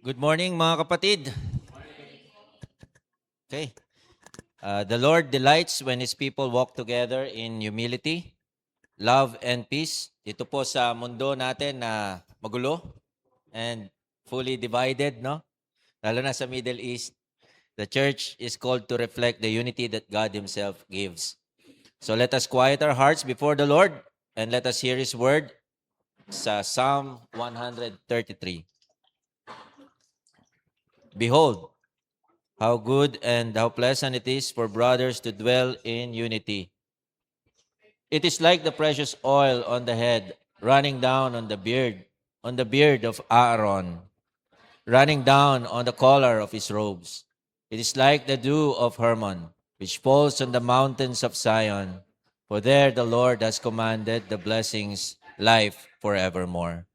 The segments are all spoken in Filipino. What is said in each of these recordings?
Good morning mga kapatid. Okay. The Lord delights when His people walk together in humility, love, and peace. Dito po sa mundo natin na magulo and fully divided, no? Lalo na sa Middle East, the church is called to reflect the unity that God Himself gives. So let us quiet our hearts before the Lord and let us hear His word sa Psalm 133. Behold, how good and how pleasant it is for brothers to dwell in unity. It is like the precious oil on the head, running down on the beard of Aaron, running down on the collar of his robes. It is like the dew of Hermon, which falls on the mountains of Zion. For there the Lord has commanded the blessings, life forevermore.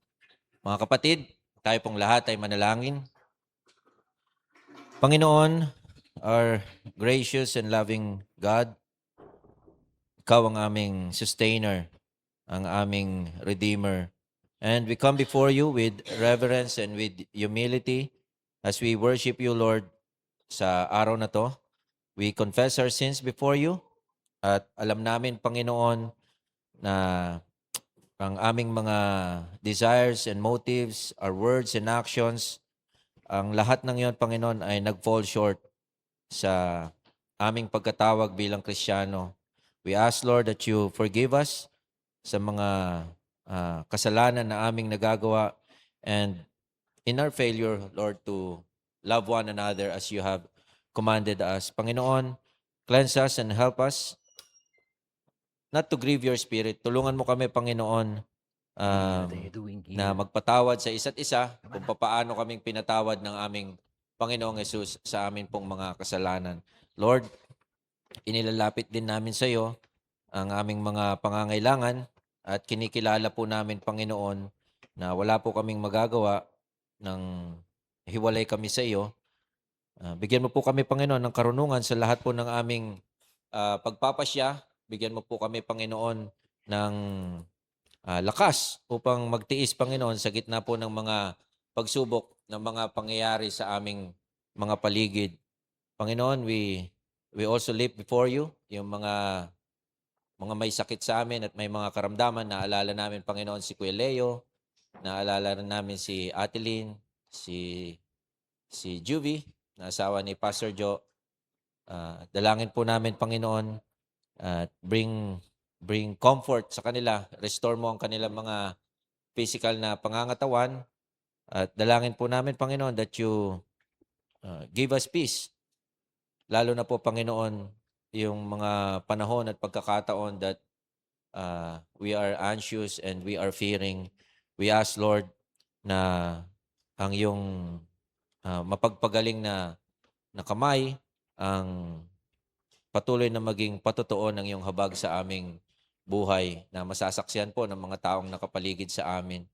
Mga kapatid, tayo pong lahat ay manalangin. Panginoon, our gracious and loving God, Ikaw ang aming sustainer, ang aming redeemer. And we come before you with reverence and with humility as we worship you, Lord, sa araw na to. We confess our sins before you at alam namin, Panginoon, na ang aming mga desires and motives, our words and actions, ang lahat ng iyon, Panginoon, ay nag-fall short sa aming pagkatawag bilang Kristiyano. We ask, Lord, that you forgive us sa mga kasalanan na aming nagagawa and in our failure, Lord, to love one another as you have commanded us. Panginoon, cleanse us and help us not to grieve your spirit. Tulungan mo kami, Panginoon, na magpatawad sa isa't isa kung papaano kaming pinatawad ng aming Panginoong Yesus sa amin pong mga kasalanan. Lord, inilalapit din namin sa iyo ang aming mga pangangailangan at kinikilala po namin, Panginoon, na wala po kaming magagawa ng hiwalay kami sa iyo. Bigyan mo po kami, Panginoon, ng karunungan sa lahat po ng aming pagpapasya. Bigyan mo po kami, Panginoon, ng lakas upang magtiis, Panginoon, sa gitna po ng mga pagsubok ng mga pangyayari sa aming mga paligid. Panginoon, we also lift before you yung mga may sakit sa amin at may mga karamdaman. Naalala namin, Panginoon, si Kuya Leo. Naalala rin namin si Atelyn, si Juvie, na asawa ni Pastor Joe. Dalangin po namin, Panginoon, at bring comfort sa kanila. Restore mo ang kanilang mga physical na pangangatawan. At dalangin po namin, Panginoon, that you give us peace. Lalo na po, Panginoon, yung mga panahon at pagkakataon that we are anxious and we are fearing. We ask, Lord, na ang iyong mapagpagaling na kamay ang patuloy na maging patotoo ng iyong habag sa aming buhay na masasaksiyan po ng mga taong nakapaligid sa amin.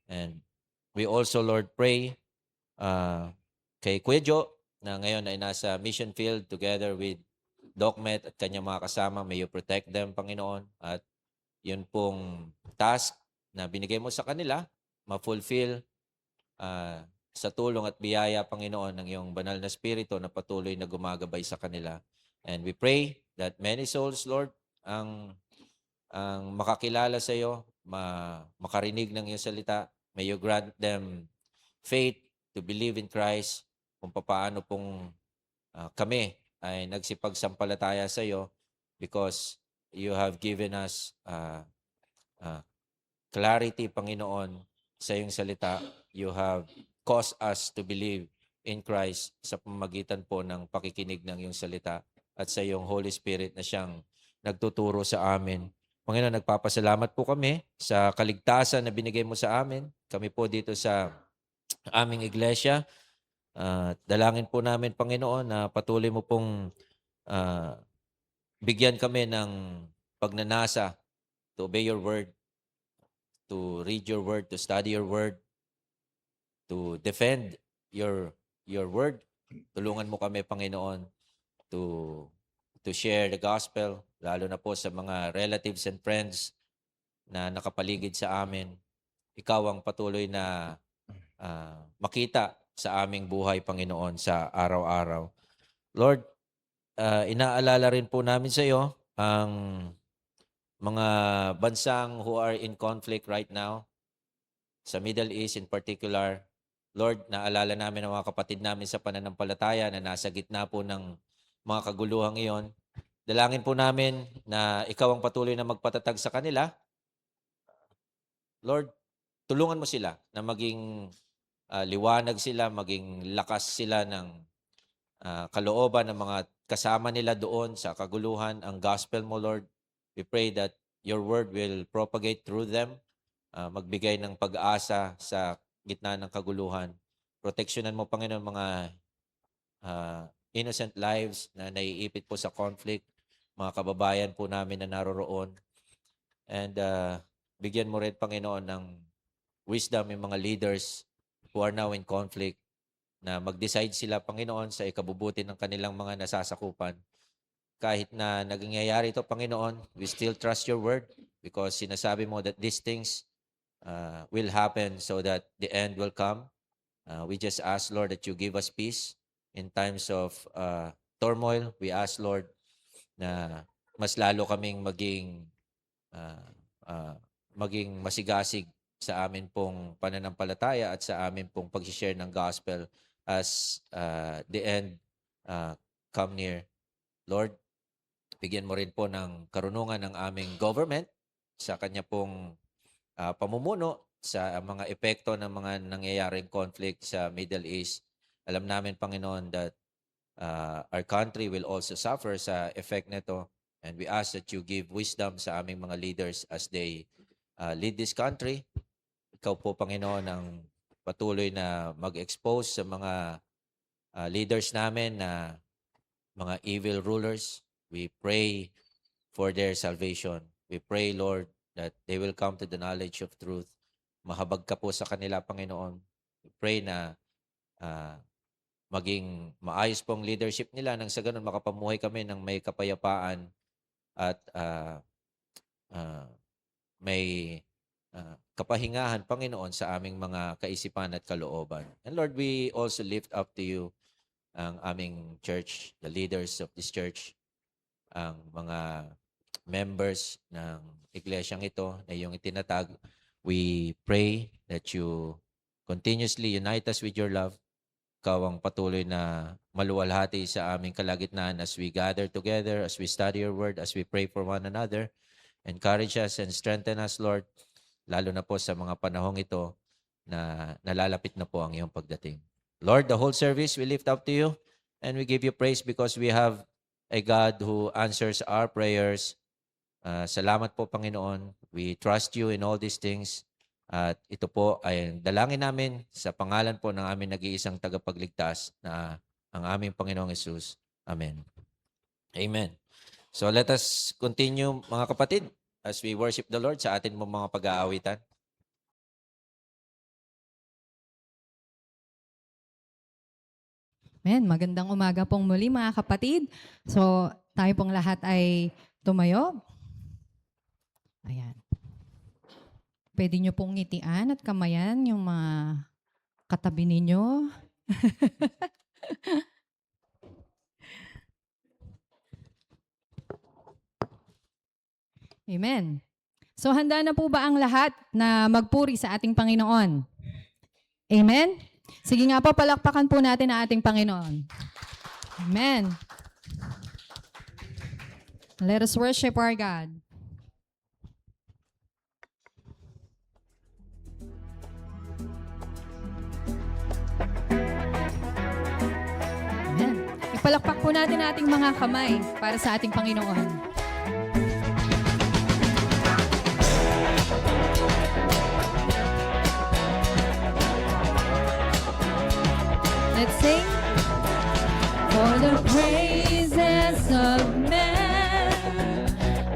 And we also, Lord, pray kay Kuya Jo na ngayon ay nasa mission field together with DocMed at kanyang mga kasama. May you protect them, Panginoon. At yun pong task na binigay mo sa kanila, ma-fulfill sa tulong at biyaya, Panginoon, ng iyong banal na spirito na patuloy na gumagabay sa kanila. And we pray that many souls, Lord, ang makakilala sa iyo, makarinig ng iyong salita. May you grant them faith to believe in Christ kung paano pong kami ay nagsipagsampalataya sa iyo because you have given us clarity, Panginoon, sa iyong salita. You have caused us to believe in Christ sa pamamagitan po ng pakikinig ng iyong salita at sa iyong Holy Spirit na siyang nagtuturo sa amin. Panginoon, nagpapasalamat po kami sa kaligtasan na binigay mo sa amin. Kami po dito sa aming iglesia. Dalangin po namin, Panginoon, na patuloy mo pong bigyan kami ng pagnanasa to obey your word, to read your word, to study your word, to defend your word. Tulungan mo kami, Panginoon, to share the gospel, lalo na po sa mga relatives and friends na nakapaligid sa amin. Ikaw ang patuloy na makita sa aming buhay, Panginoon, sa araw-araw. Lord, inaalala rin po namin sa iyo ang mga bansang who are in conflict right now, sa Middle East in particular. Lord, naalala namin ang mga kapatid namin sa pananampalataya na nasa gitna po ng mga kaguluhang iyon. Dalangin po namin na ikaw ang patuloy na magpatatag sa kanila. Lord, tulungan mo sila na maging liwanag sila, maging lakas sila ng kalooban ng mga kasama nila doon sa kaguluhan, ang gospel mo, Lord. We pray that your word will propagate through them, magbigay ng pag-asa sa gitna ng kaguluhan. Proteksyonan mo, Panginoon, mga innocent lives na naiipit po sa conflict, mga kababayan po namin na naroroon. And bigyan mo rin, Panginoon, ng wisdom yung mga leaders who are now in conflict, na mag-decide sila, Panginoon, sa ikabubuti ng kanilang mga nasasakupan. Kahit na nangyayari ito, Panginoon, we still trust your word because sinasabi mo that these things will happen so that the end will come. We just ask, Lord, that you give us peace in times of turmoil. We ask, Lord, na mas lalo kaming maging masigasig sa amin pong pananampalataya at sa amin pong pag-share ng gospel as the end come near. Lord, bigyan mo rin po ng karunungan ng aming government sa kanya pong pamumuno sa mga epekto ng mga nangyayaring conflict sa Middle East. Alam namin, Panginoon, that our country will also suffer sa effect nito. And we ask that you give wisdom sa aming mga leaders as they lead this country. Ikaw po, Panginoon, ang patuloy na mag-expose sa mga leaders namin na mga evil rulers. We pray for their salvation. We pray, Lord, that they will come to the knowledge of truth. Mahabag ka po sa kanila, Panginoon. We pray na maging maayos pong leadership nila nang sa ganun makapamuhay kami ng may kapayapaan at may kapahingahan, Panginoon, sa aming mga kaisipan at kalooban. And Lord, we also lift up to you ang aming church, the leaders of this church, ang mga members ng iglesyang ito na iyong itinatag. We pray that you continuously unite us with your love. Ikaw ang patuloy na maluwalhati sa aming kalagitnaan as we gather together, as we study your word, as we pray for one another. Encourage us and strengthen us, Lord, lalo na po sa mga panahong ito na nalalapit na po ang iyong pagdating. Lord, the whole service we lift up to you and we give you praise because we have a God who answers our prayers. Salamat po, Panginoon. We trust you in all these things. At ito po ay dalangin namin sa pangalan po ng aming nag-iisang tagapagligtas na ang aming Panginoong Hesus. Amen. Amen. So let us continue, mga kapatid, as we worship the Lord sa atin mong mga pag-aawitan. Amen. Magandang umaga pong muli, mga kapatid. So, tayo pong lahat ay tumayo. Ayan. Pwede nyo pong ngitian at kamayan yung mga katabi ninyo. Amen. So, handa na po ba ang lahat na magpuri sa ating Panginoon? Amen? Sige nga po, palakpakan po natin ang ating Panginoon. Amen. Let us worship our God. Amen. Ipalakpak po natin ang ating mga kamay para sa ating Panginoon. Let's sing. For the praises of men,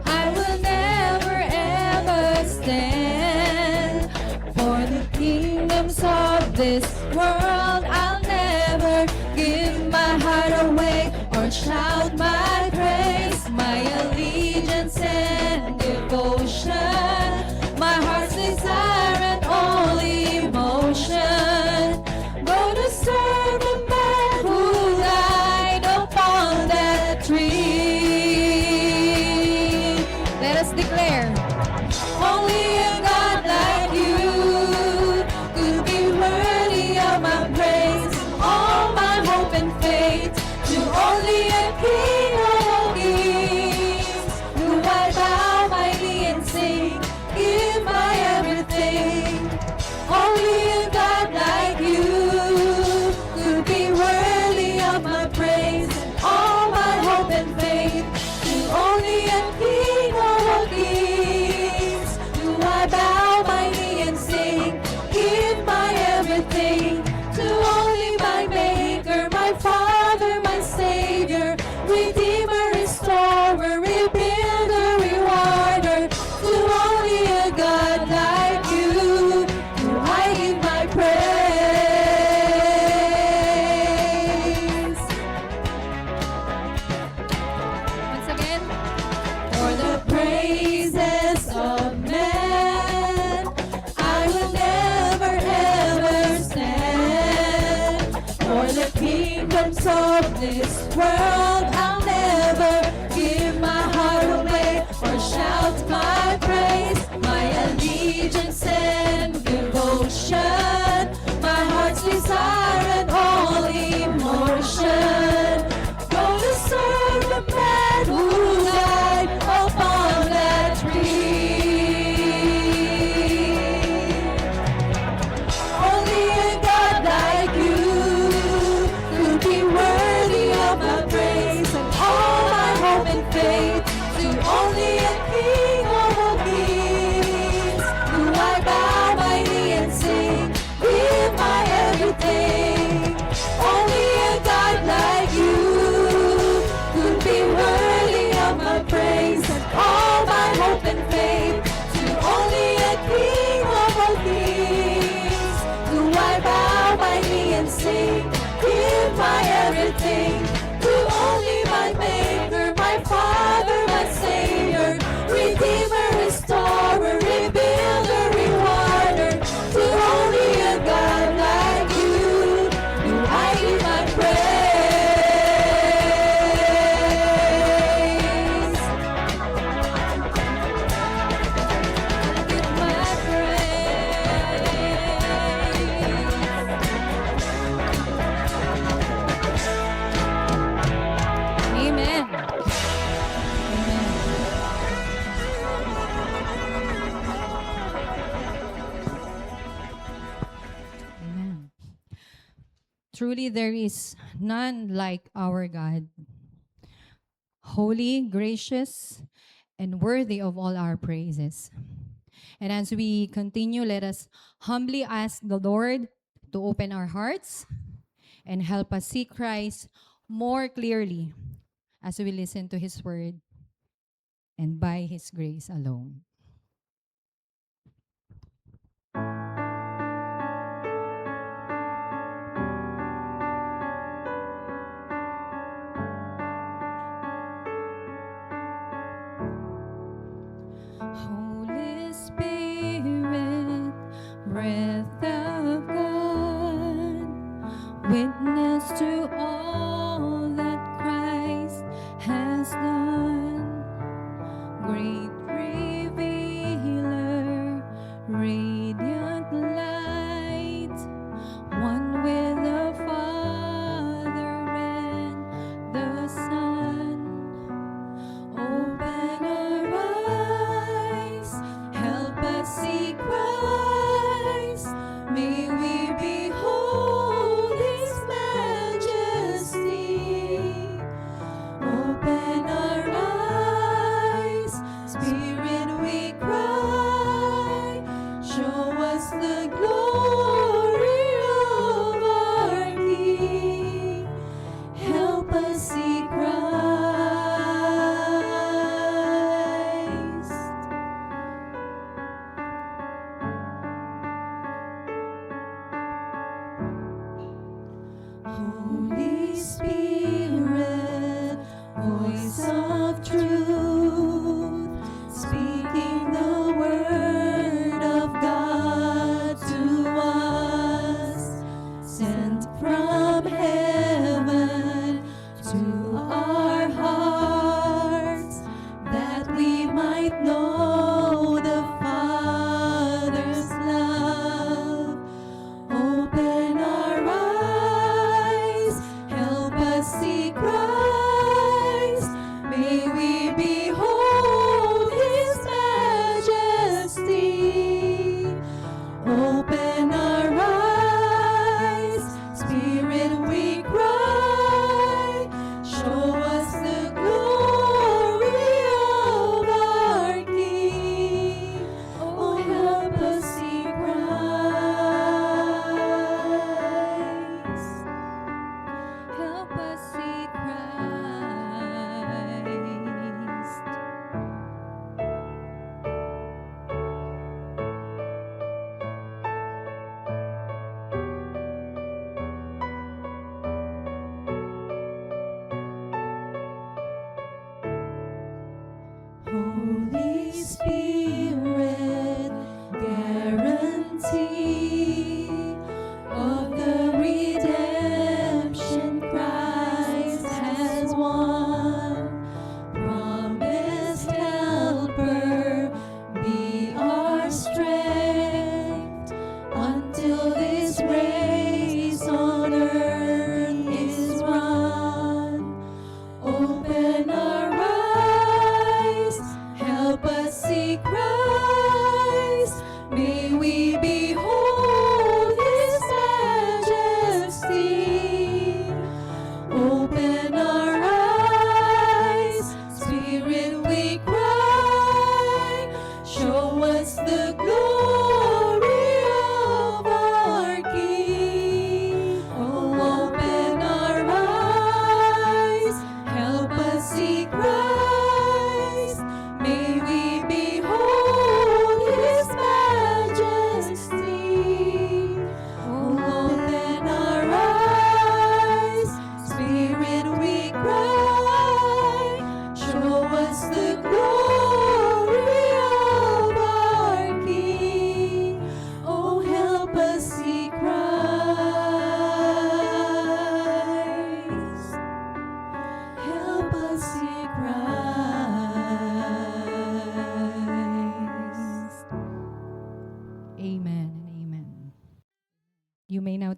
I will never ever stand. For the kingdoms of this world, I'll never give my heart away or shout my praise, my allegiance and devotion, my heart's desire and all emotion. Go to serve For the kingdoms of this world I'll never give my heart away or shout my praise, my allegiance and devotion, my heart's desire and all emotion. Gonna serve the man who died upon that tree. Only a God like you could be worthy of my praise and all my hope and faith. To only a King of all kings do I bow my knee and sing, give my everything. Only a God like you could be worthy of my praise and all my hope and faith. To only a King of all kings do I bow my knee and sing, give my everything. To only my Maker, my Father, my Savior, Redeemer, Restorer, Rebuilder, Rewarder. To only a God like you do I give my praise. Give my Amen. Amen. Amen. Truly, there is none like our God. Holy, gracious, and worthy of all our praises. And as we continue, let us humbly ask the Lord to open our hearts and help us see Christ more clearly as we listen to His word and by His grace alone. Holy Spirit, breath of God, witness to all that Christ has done. Great revealer, radiant light, one with the Father and the Son. Open our eyes, help us see Christ. May we behold His majesty. Open our eyes, Spirit, we cry. Show us the glory of our King. Help us see Christ. Holy Spirit, voice of truth, speaking the word of God to us, sent from heaven to our hearts, that we might know the Father's love. Open our eyes, help us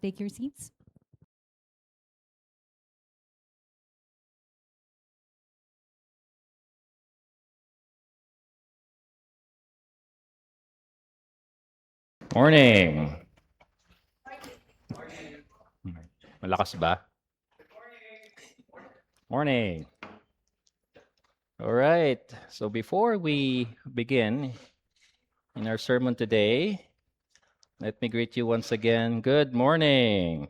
take your seats. Morning. Malakas ba? Morning. All right. So before we begin in our sermon today, let me greet you once again. Good morning.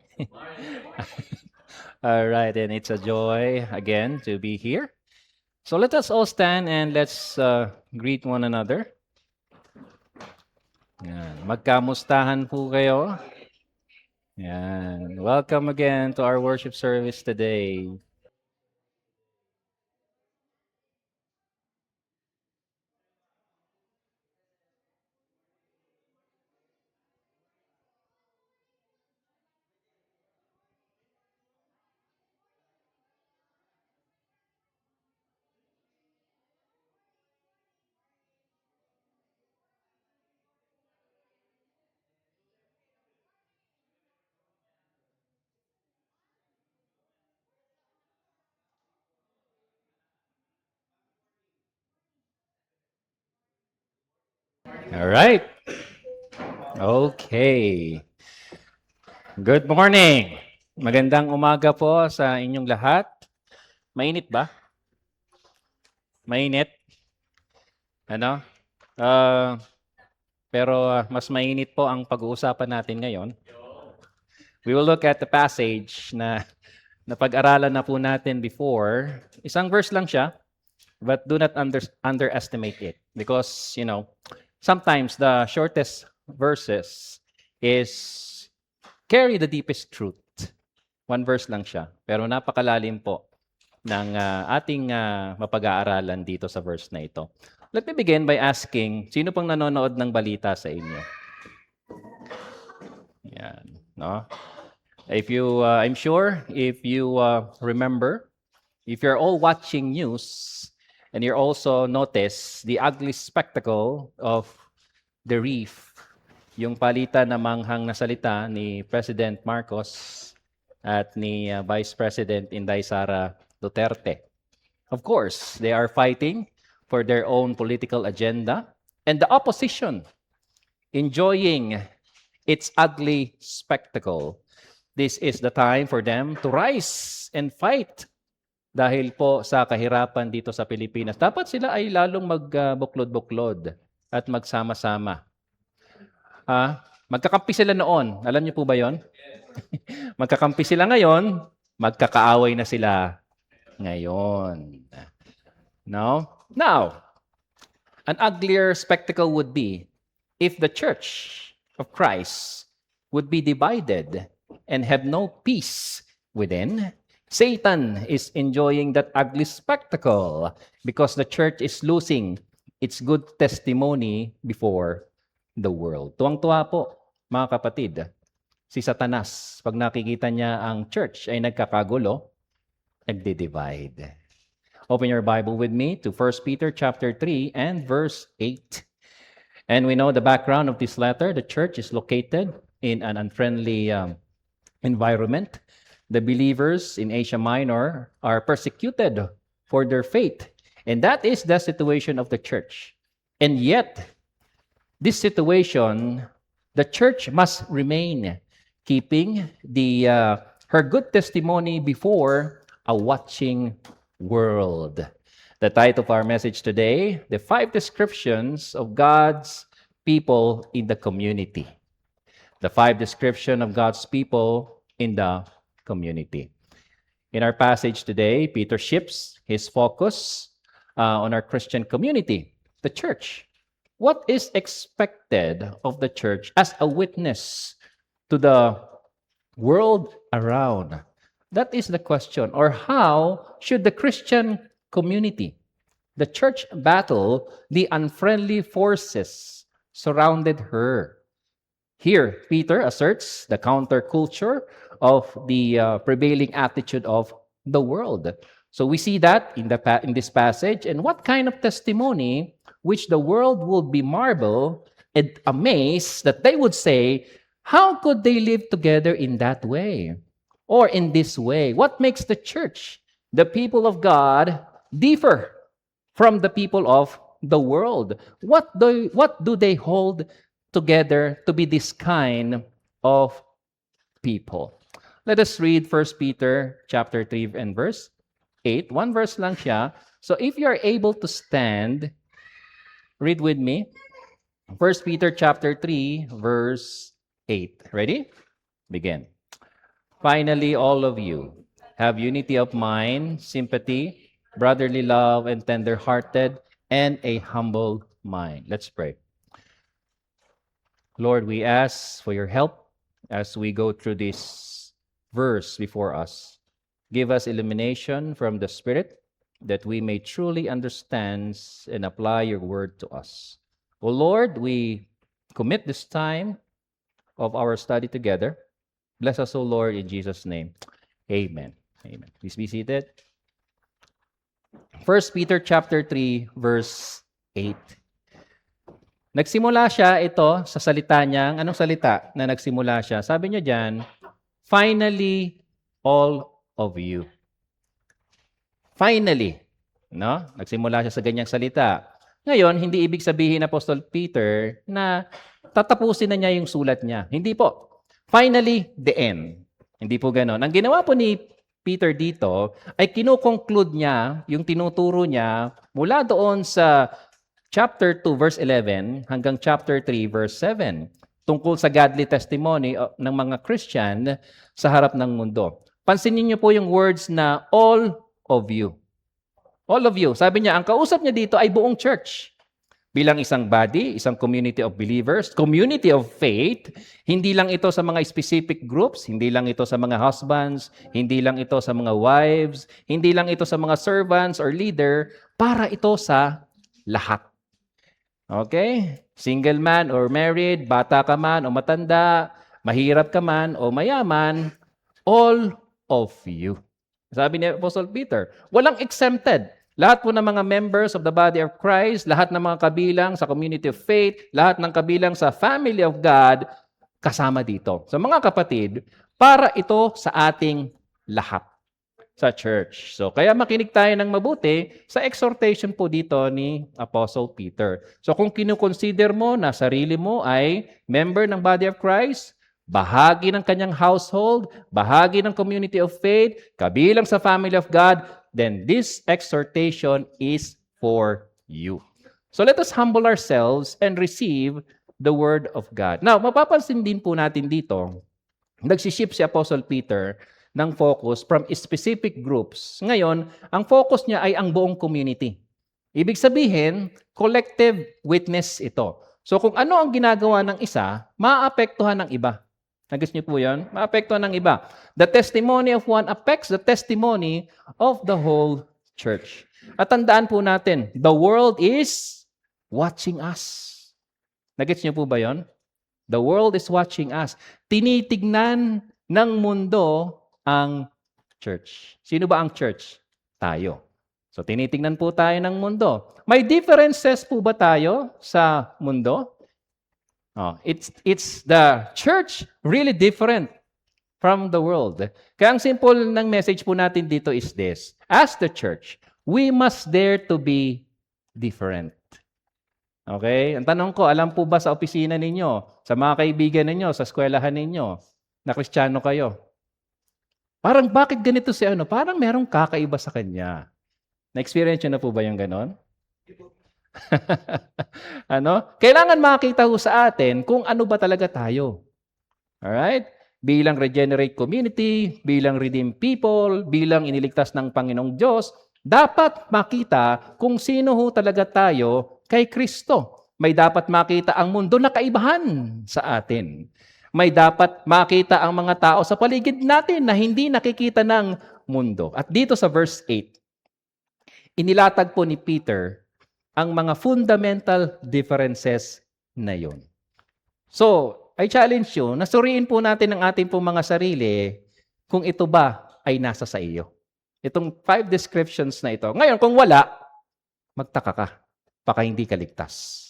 All right, and it's a joy again to be here. So let us all stand and let's greet one another. Yan. Magkamustahan po kayo. Yan. Welcome again to our worship service today. All right. Okay. Good morning. Magandang umaga po sa inyong lahat. Mainit ba? Mainit? Ano? Pero mas mainit po ang pag-uusapan natin ngayon. We will look at the passage na napag-aralan na po natin before. Isang verse lang siya, but do not underestimate it. Because, sometimes the shortest verses carry the deepest truth. One verse lang siya. Pero napakalalim po ng ating mapag-aaralan dito sa verse na ito. Let me begin by asking, sino pang nanonood ng balita sa inyo? Yan, no? I'm sure if you remember, if you're all watching news, and you also notice the ugly spectacle of the reef, yung palitan na manghang na salita ni President Marcos at ni Vice President Inday Sara Duterte. Of course, they are fighting for their own political agenda, and the opposition enjoying its ugly spectacle. This is the time for them to rise and fight. Dahil po sa kahirapan dito sa Pilipinas, dapat sila ay lalong magbuklod-buklod at magsama-sama. Magkakampi sila noon. Alam niyo po ba yon? Magkakampi sila ngayon, magkakaaway na sila ngayon. No? Now, an uglier spectacle would be if the Church of Christ would be divided and have no peace within. Satan is enjoying that ugly spectacle because the church is losing its good testimony before the world. Tuwang-tuwa po, mga kapatid, si Satanas, pag nakikita niya ang church ay nagkakagulo, nagdi-divide. Open your Bible with me to 1 Peter chapter 3 and verse 8. And we know the background of this letter. The church is located in an unfriendly environment. The believers in Asia Minor are persecuted for their faith. And that is the situation of the church. And yet, this situation, the church must remain keeping her good testimony before a watching world. The title of our message today, the 5 descriptions of God's people in the community. The 5 descriptions of God's people in the community. In our passage today, Peter shifts his focus on our Christian community, the church. What is expected of the church as a witness to the world around? That is the question. Or how should the Christian community, the church, battle the unfriendly forces surrounded her? Here, Peter asserts the counterculture of the prevailing attitude of the world. So we see that in this passage. And what kind of testimony which the world will be marveled and amazed that they would say, How could they live together in that way? Or in this way? What makes the church, the people of God, differ from the people of the world? What do they hold together to be this kind of people? Let us read 1 Peter chapter 3 and verse 8. One verse lang siya. So if you are able to stand, read with me. 1 Peter chapter 3 verse 8. Ready? Begin. Finally, all of you have unity of mind, sympathy, brotherly love, and tender-hearted, and a humble mind. Let's pray. Lord, we ask for your help as we go through this verse before us. Give us illumination from the Spirit that we may truly understand and apply your word to us. O Lord, we commit this time of our study together. Bless us, O Lord, in Jesus' name. Amen. Amen. Please be seated. 1 Peter chapter 3, verse 8. Nagsimula siya ito sa salita niyang, anong salita na nagsimula siya? Sabi niya dyan, finally, all of you. Finally. No? Nagsimula siya sa ganyang salita. Ngayon, hindi ibig sabihin Apostol Peter na tatapusin na niya yung sulat niya. Hindi po. Finally, the end. Hindi po ganon. Ang ginawa po ni Peter dito ay kinukonclude niya, yung tinuturo niya mula doon sa chapter 2 verse 11 hanggang chapter 3 verse 7 tungkol sa godly testimony ng mga Christian sa harap ng mundo. Pansinin niyo po yung words na all of you. All of you. Sabi niya, ang kausap niya dito ay buong church. Bilang isang body, isang community of believers, community of faith, hindi lang ito sa mga specific groups, hindi lang ito sa mga husbands, hindi lang ito sa mga wives, hindi lang ito sa mga servants or leader, para ito sa lahat. Okay? Single man or married, bata ka man o matanda, mahirap ka man o mayaman, all of you. Sabi ni Apostle Peter, walang exempted. Lahat po ng mga members of the body of Christ, lahat ng mga kabilang sa community of faith, lahat ng kabilang sa family of God, kasama dito. So mga kapatid, para ito sa ating lahat sa church. So kaya makinig tayo ng mabuti sa exhortation po dito ni Apostle Peter. So kung kinukonsider mo na sarili mo ay member ng body of Christ, bahagi ng kanyang household, bahagi ng community of faith, kabilang sa family of God, then this exhortation is for you. So let us humble ourselves and receive the word of God. Now, mapapansin din po natin dito, nagsiship si Apostle Peter ng focus from specific groups. Ngayon, ang focus niya ay ang buong community. Ibig sabihin, collective witness ito. So kung ano ang ginagawa ng isa, maapektuhan ng iba. Nagets niyo po yan? Maapektuhan ng iba. The testimony of one affects the testimony of the whole church. At tandaan po natin, the world is watching us. Nagets niyo po ba yon? The world is watching us. Tinitignan ng mundo ang church. Sino ba ang church? Tayo. So tinitignan po tayo ng mundo. May differences po ba tayo sa mundo? It's the church really different from the world. Kaya ang simple ng message po natin dito is this. As the church, we must dare to be different. Okay? Ang tanong ko, alam po ba sa opisina ninyo, sa mga kaibigan ninyo, sa eskwelahan ninyo, na Kristiyano kayo? Parang bakit ganito si ano? Parang merong kakaiba sa kanya. Na-experience nyo na po ba yung ganon? Kailangan makita ho sa atin kung ano ba talaga tayo. Alright? Bilang regenerate community, bilang redeemed people, bilang iniligtas ng Panginoong Diyos, dapat makita kung sino ho talaga tayo kay Kristo. May dapat makita ang mundo na kaibahan sa atin. May dapat makita ang mga tao sa paligid natin na hindi nakikita ng mundo. At dito sa verse 8, inilatag po ni Peter ang mga fundamental differences na yun. So, I challenge you, nasuriin po natin ang ating pong mga sarili kung ito ba ay nasa sa iyo. Itong 5 descriptions na ito. Ngayon, kung wala, magtaka ka. Baka hindi ka ligtas.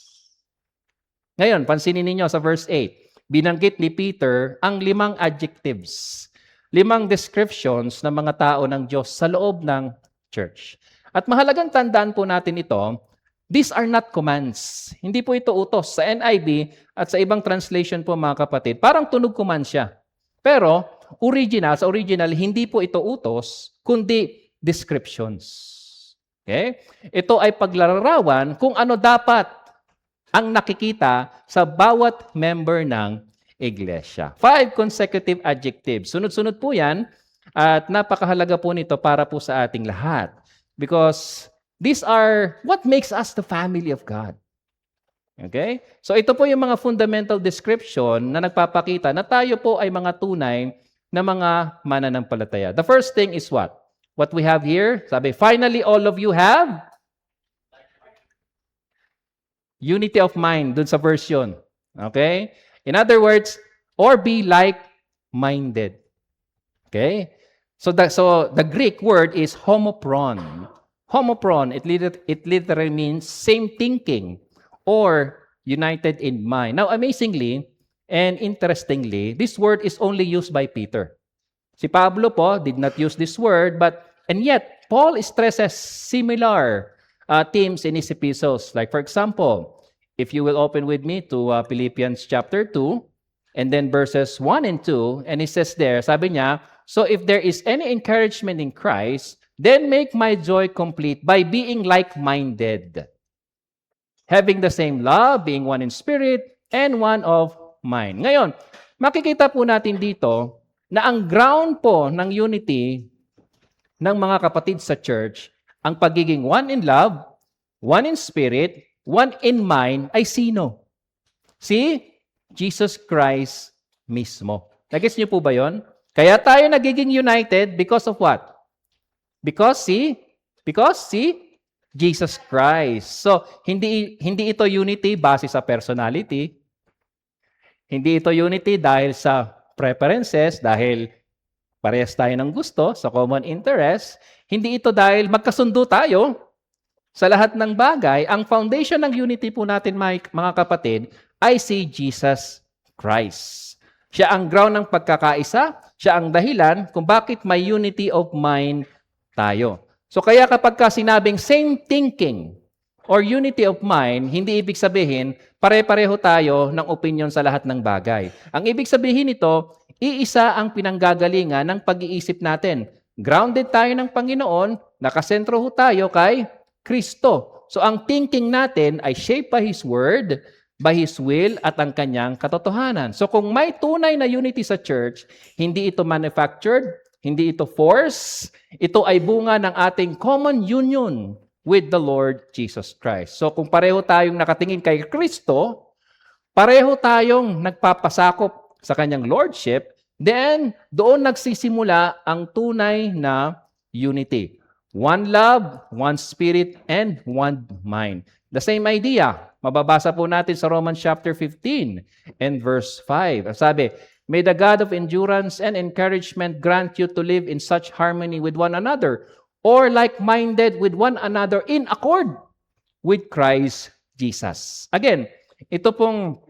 Ngayon, pansinin ninyo sa verse 8. binanggit ni Peter ang 5 adjectives, 5 descriptions ng mga tao ng Diyos sa loob ng church. At mahalagang tandaan po natin ito, these are not commands. Hindi po ito utos. Sa NIV at sa ibang translation po mga kapatid, parang tunog command siya. Pero sa original, hindi po ito utos, kundi descriptions. Okay? Ito ay paglalarawan kung ano dapat ang nakikita sa bawat member ng iglesia. 5 consecutive adjectives. Sunod-sunod po yan at napakahalaga po nito para po sa ating lahat. Because these are what makes us the family of God. Okay? So ito po yung mga fundamental description na nagpapakita na tayo po ay mga tunay na mga mananampalataya. The first thing is what? What we have here, sabi, finally all of you have unity of mind dun sa version. Okay? In other words, or be like-minded. Okay? So the Greek word is homopron. Homopron, it literally means same thinking or united in mind. Now, amazingly and interestingly, this word is only used by Peter. Si Pablo po did not use this word, and yet Paul stresses similar themes in his epistles. Like for example, if you will open with me to Philippians chapter 2, and then verses 1 and 2, and it says there, sabi niya, so if there is any encouragement in Christ, then make my joy complete by being like-minded, having the same love, being one in spirit, and one of mind. Ngayon, makikita po natin dito na ang ground po ng unity ng mga kapatid sa church, ang pagiging one in love, one in spirit, one in mind ay sino? Si Jesus Christ mismo. Nagets niyo po ba yon? Kaya tayo nagiging united because of what? Because si Jesus Christ. So, hindi ito unity base sa personality. Hindi ito unity dahil sa preferences, dahil parehas tayo ng gusto, sa common interest. Hindi ito dahil magkasundo tayo sa lahat ng bagay. Ang foundation ng unity po natin, mga kapatid, ay si Jesus Christ. Siya ang ground ng pagkakaisa, siya ang dahilan kung bakit may unity of mind tayo. So kaya kapag sinabing same thinking or unity of mind, hindi ibig sabihin pare-pareho tayo ng opinion sa lahat ng bagay. Ang ibig sabihin nito, iisa ang pinanggagalingan ng pag-iisip natin. Grounded tayo ng Panginoon, nakasentro tayo kay Kristo. So ang thinking natin ay shaped by His Word, by His will, at ang kanyang katotohanan. So kung may tunay na unity sa church, hindi ito manufactured, hindi ito force, ito ay bunga ng ating common union with the Lord Jesus Christ. So kung pareho tayong nakatingin kay Kristo, pareho tayong nagpapasakop sa kanyang lordship, then doon nagsisimula ang tunay na unity. One love, one spirit, and one mind. The same idea, mababasa po natin sa Romans chapter 15 and verse 5. Sabi, may the God of endurance and encouragement grant you to live in such harmony with one another, or like-minded with one another in accord with Christ Jesus. Again, ito pong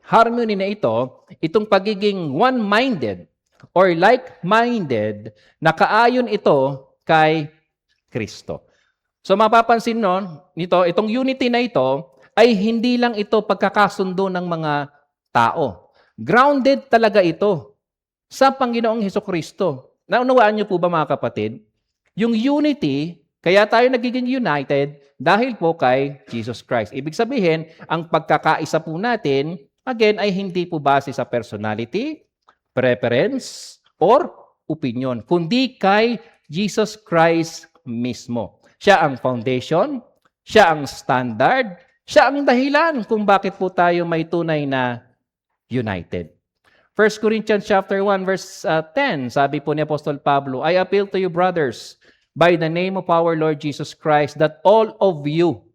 harmony na ito, itong pagiging one-minded or like-minded, nakaayon ito kay Kristo. So mapapansin nito, itong unity na ito ay hindi lang ito pagkakasundo ng mga tao. Grounded talaga ito sa Panginoong Hesukristo. Naunawaan niyo po ba mga kapatid? Yung unity, kaya tayo nagiging united dahil po kay Jesus Christ. Ibig sabihin, ang pagkakaisa po natin, again, ay hindi po base sa personality, preference, or opinion, kundi kay Jesus Christ mismo. Siya ang foundation, siya ang standard, siya ang dahilan kung bakit po tayo may tunay na united. 1 Corinthians chapter 1 verse 10, sabi po ni Apostol Pablo, I appeal to you brothers by the name of our Lord Jesus Christ that all of you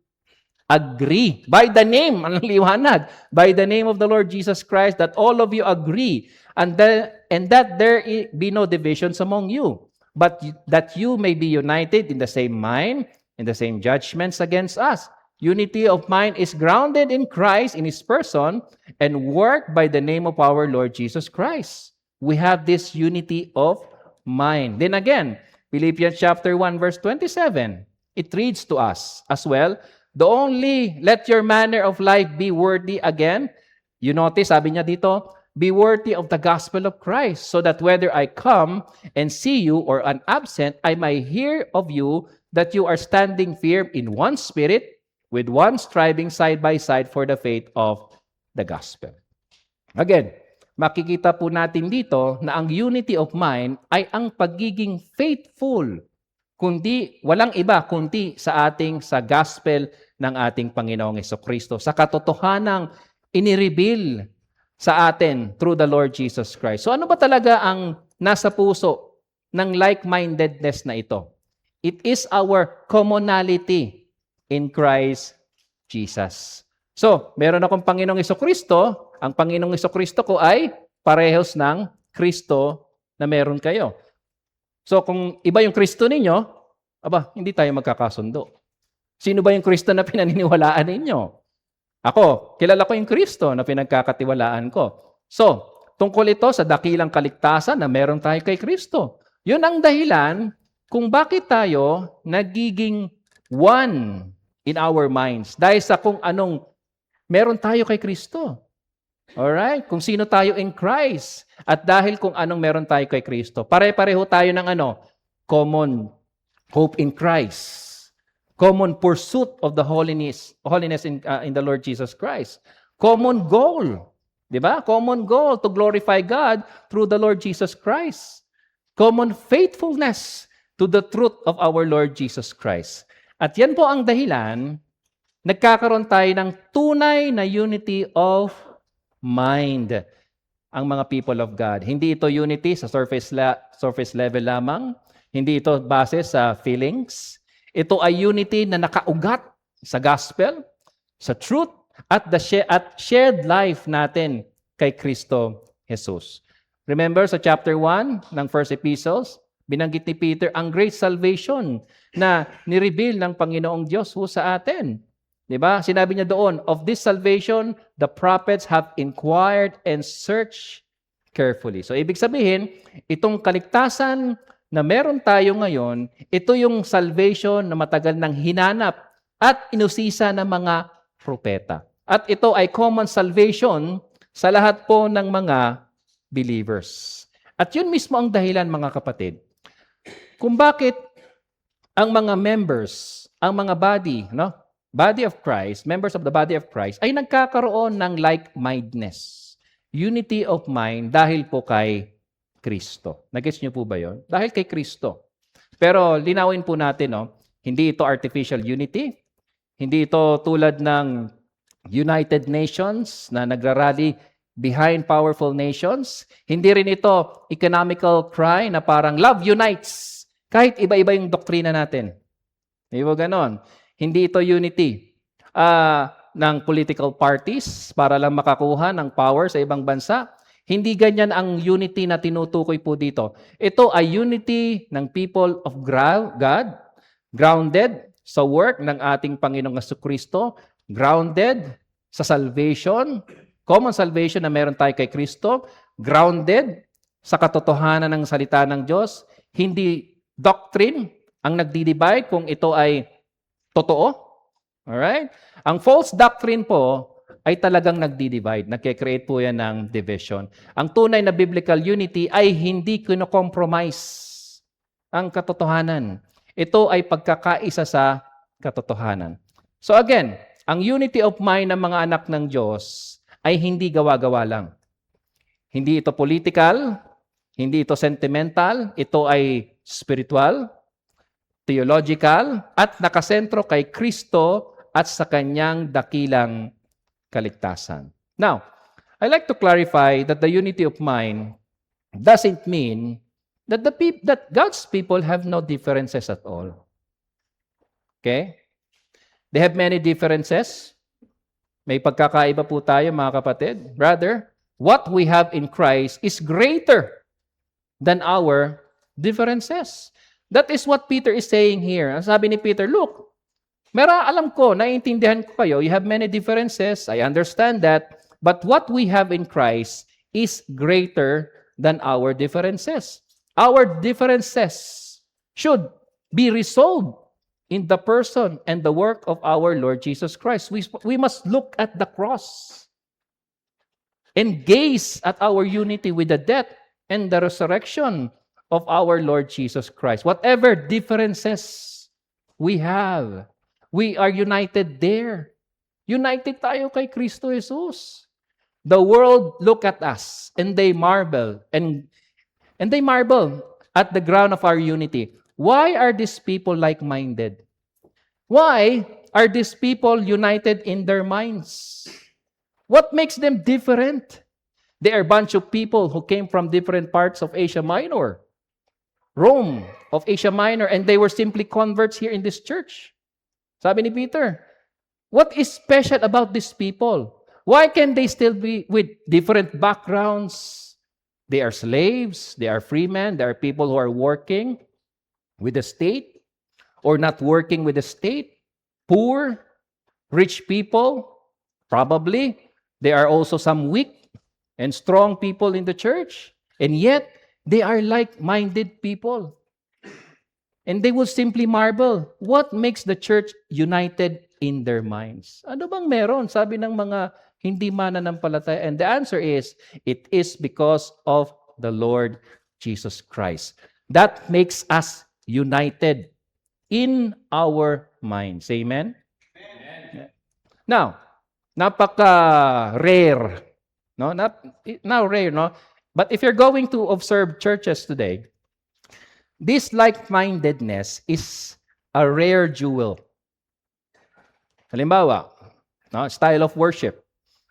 agree. By the name, ang liwanag. By the name of the Lord Jesus Christ that all of you agree and that there be no divisions among you, but that you may be united in the same mind, in the same judgments against us. Unity of mind is grounded in Christ, in His person, and worked by the name of our Lord Jesus Christ. We have this unity of mind. Then again, Philippians chapter 1, verse 27, it reads to us as well, the only let your manner of life be worthy again. You notice, sabi niya dito, be worthy of the gospel of Christ, so that whether I come and see you or am absent, I may hear of you that you are standing firm in one spirit, with one striving side by side for the faith of the gospel. Again, makikita po natin dito na ang unity of mind ay ang pagiging faithful, kundi walang iba kundi sa gospel ng ating Panginoong Hesukristo, sa katotohanang inireveal sa atin through the Lord Jesus Christ. So ano ba talaga ang nasa puso ng like-mindedness na ito? It is our commonality in Christ Jesus. So, meron akong Panginoong Hesukristo. Ang Panginoong Hesukristo ko ay parehos ng Kristo na meron kayo. So, kung iba yung Kristo ninyo, hindi tayo magkakasundo. Sino ba yung Kristo na pinaniniwalaan ninyo? Ako, kilala ko yung Kristo na pinagkakatiwalaan ko. So, tungkol ito sa dakilang kaligtasan na meron tayo kay Kristo. Yun ang dahilan kung bakit tayo nagiging one in our minds. Dahil sa kung anong meron tayo kay Kristo. Alright? Kung sino tayo in Christ. At dahil kung anong meron tayo kay Kristo. Pare-pareho tayo ng common hope in Christ. Common pursuit of the holiness in the Lord Jesus Christ. Common goal. Diba? Common goal to glorify God through the Lord Jesus Christ. Common faithfulness to the truth of our Lord Jesus Christ. At yan po ang dahilan, nagkakaroon tayo ng tunay na unity of mind ang mga people of God. Hindi ito unity sa surface level lamang. Hindi ito base sa feelings. Ito ay unity na nakaugat sa gospel, sa truth, at shared life natin kay Kristo Jesus. Remember sa chapter 1 ng First Epistles, binanggit ni Peter ang great salvation na nireveal ng Panginoong Diyos sa atin. Diba? Sinabi niya doon, of this salvation, the prophets have inquired and searched carefully. So, ibig sabihin, itong kaligtasan na meron tayo ngayon, ito yung salvation na matagal nang hinanap at inusisa ng mga propeta. At ito ay common salvation sa lahat po ng mga believers. At yun mismo ang dahilan, mga kapatid, kung bakit ang mga members, ang mga body of Christ, members of the body of Christ, ay nagkakaroon ng like-mindedness, unity of mind dahil po kay Kristo. Nag-gets niyo po ba yun? Dahil kay Kristo. Pero linawin po natin, hindi ito artificial unity, hindi ito tulad ng United Nations na nagrarally behind powerful nations, hindi rin ito economical cry na parang love unites. Kahit iba-iba yung doktrina natin. Di ba ganon? Hindi ito unity ng political parties para lang makakuha ng power sa ibang bansa. Hindi ganyan ang unity na tinutukoy po dito. Ito ay unity ng people of God, grounded sa work ng ating Panginoong Jesucristo, grounded sa salvation, common salvation na meron tayo kay Kristo, grounded sa katotohanan ng salita ng Diyos, hindi doctrine ang nagdi-divide kung ito ay totoo. Alright? Ang false doctrine po ay talagang nagdi-divide. Nagke-create po yan ng division. Ang tunay na biblical unity ay hindi kino-compromise ang katotohanan. Ito ay pagkakaisa sa katotohanan. So again, ang unity of mind ng mga anak ng Diyos ay hindi gawa-gawa lang. Hindi ito political, hindi ito sentimental, ito ay spiritual, theological, at nakasentro kay Kristo at sa kanyang dakilang kaligtasan. Now, I like to clarify that the unity of mind doesn't mean that God's people have no differences at all. Okay? They have many differences. May pagkakaiba po tayo, mga kapatid. Rather, what we have in Christ is greater than our differences. That is what Peter is saying here. Ang sabi ni Peter, look, Alam ko, naiintindihan ko kayo, you have many differences, I understand that, but what we have in Christ is greater than our differences. Our differences should be resolved in the person and the work of our Lord Jesus Christ. We must look at the cross and gaze at our unity with the death and the resurrection of our Lord Jesus Christ. Whatever differences we have, we are united there. United tayo kay Kristo Jesus. The world look at us and they marvel and they marvel at the ground of our unity. Why are these people like-minded? Why are these people united in their minds? What makes them different? They are a bunch of people who came from different parts of Asia Minor, Rome of Asia Minor, and they were simply converts here in this church. Sabi ni Peter, what is special about these people? Why can they still be with different backgrounds? They are slaves, they are free men, they are people who are working with the state or not working with the state, poor, rich people, probably. There are also some weak and strong people in the church, and yet they are like-minded people. And they will simply marvel, what makes the church united in their minds? Ano bang meron? Sabi ng mga hindi mananampalataya. And the answer is, it is because of the Lord Jesus Christ. That makes us united in our minds. Amen? Amen. Now, napaka-rare. No? Now rare, no? But if you're going to observe churches today, this like-mindedness is a rare jewel. Halimbawa, no, style of worship.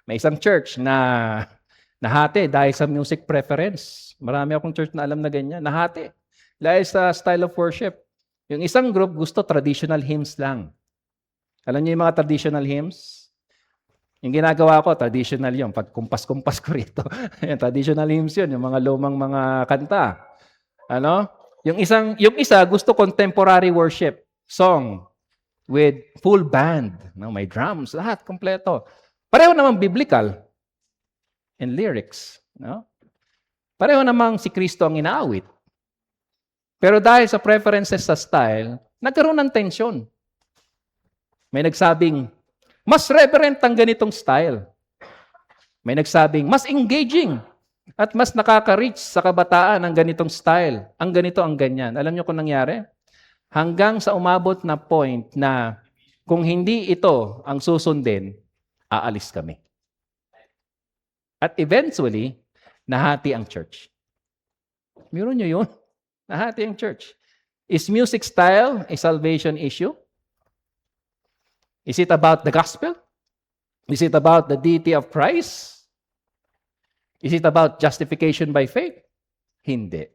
May isang church na nahati dahil sa music preference. Marami akong church na alam na ganyan. Nahati dahil sa style of worship. Yung isang group gusto traditional hymns lang. Alam niyo yung mga traditional hymns? Yung ginagawa ko, traditional yun. Pag kumpas-kumpas ko rito. Traditional hymns yun. Yung mga lumang mga kanta. Ano? Yung isa gusto contemporary worship song with full band, no, may drums, lahat kompleto. Pareho namang biblical and lyrics, no? Pareho namang si Kristo ang inaawit. Pero dahil sa preferences sa style, nagkaroon ng tension. May nagsabing mas reverent ang ganitong style. May nagsabing mas engaging at mas nakaka-reach sa kabataan ang ganitong style. Ang ganito, ang ganyan. Alam niyo kung nangyari? Hanggang sa umabot na point na kung hindi ito ang susundin, aalis kami. At eventually, nahati ang church. Meron niyo yun? Nahati ang church. Is music style a salvation issue? Is it about the gospel? Is it about the deity of Christ? Is it about justification by faith? Hindi.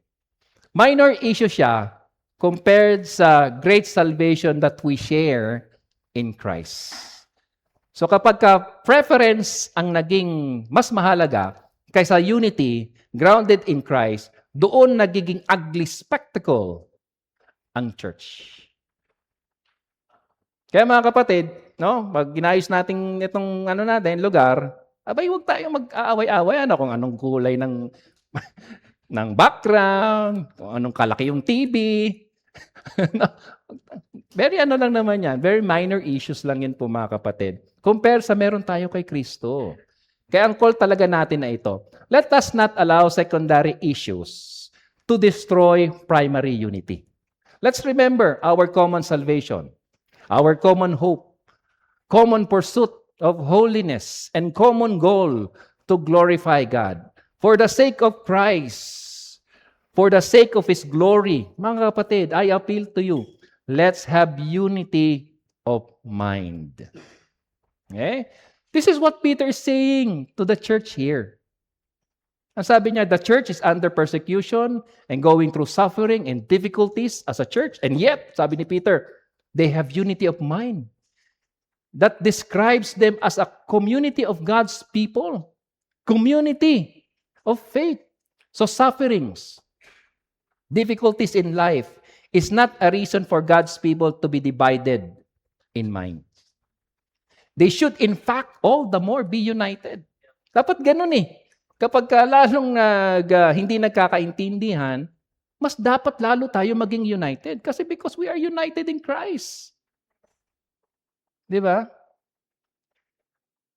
Minor issue siya compared sa great salvation that we share in Christ. So kapag preference ang naging mas mahalaga kaysa unity grounded in Christ, doon nagiging ugly spectacle ang church. Kaya mga kapatid, no, pag ginayos natin itong lugar, abay, huwag tayong mag-aaway-aaway kung anong kulay ng ng background, kung anong kalaki yung TV. Very lang naman yan. Very minor issues lang yan po mga kapatid. Compare sa meron tayo kay Kristo. Kaya ang call talaga natin na ito, let us not allow secondary issues to destroy primary unity. Let's remember our common salvation, our common hope, common pursuit of holiness, and common goal to glorify God. For the sake of Christ, for the sake of His glory, mga kapatid, I appeal to you, let's have unity of mind. Okay? This is what Peter is saying to the church here. Ang sabi niya, the church is under persecution and going through suffering and difficulties as a church. And yet, sabi ni Peter, they have unity of mind. That describes them as a community of God's people. Community of faith. So sufferings, difficulties in life is not a reason for God's people to be divided in mind. They should in fact all the more be united. Dapat ganun eh. Kapag lalong hindi nagkakaintindihan, mas dapat lalo tayo maging united. Kasi because we are united in Christ. Di ba?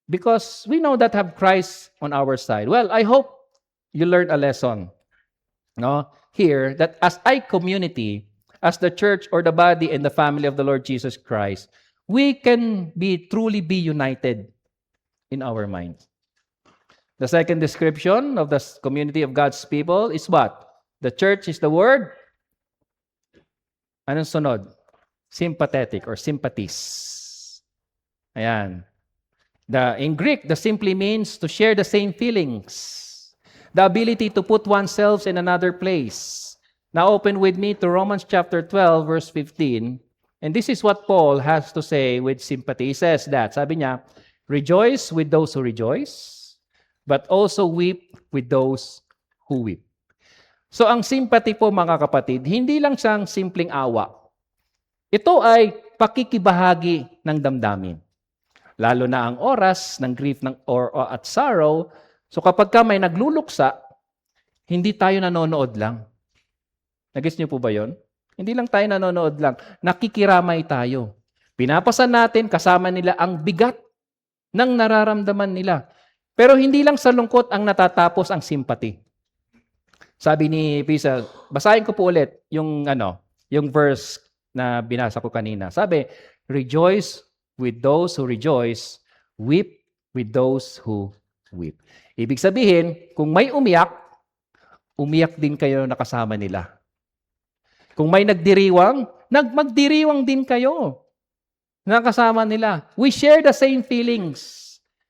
Because we know that have Christ on our side. Well, I hope you learned a lesson here that as a community, as the church or the body and the family of the Lord Jesus Christ, we can truly be united in our minds. The second description of the community of God's people is what? The church is the word. Anong sunod? Sympathetic or sympathies. Ayan. In Greek, the simply means to share the same feelings. The ability to put oneself in another place. Now open with me to Romans chapter 12, verse 15. And this is what Paul has to say with sympathy. He says that, sabi niya, rejoice with those who rejoice, but also weep with those who weep. So ang sympathy po mga kapatid, hindi lang siyang simpleng awa. Ito ay pakikibahagi ng damdamin. Lalo na ang oras ng grief or at sorrow. So kapag ka may nagluluksa, hindi tayo nanonood lang. Nagets niyo po ba yon? Hindi lang tayo nanonood lang. Nakikiramay tayo. Pinapasan natin kasama nila ang bigat ng nararamdaman nila. Pero hindi lang sa lungkot ang natatapos ang sympathy. Sabi ni Pisa, basahin ko po ulit yung verse na binasa ko kanina. Sabi, rejoice with those who rejoice, weep with those who weep. Ibig sabihin, kung may umiyak, umiyak din kayo na kasama nila. Kung may nagdiriwang, magdiriwang din kayo na kasama nila. We share the same feelings.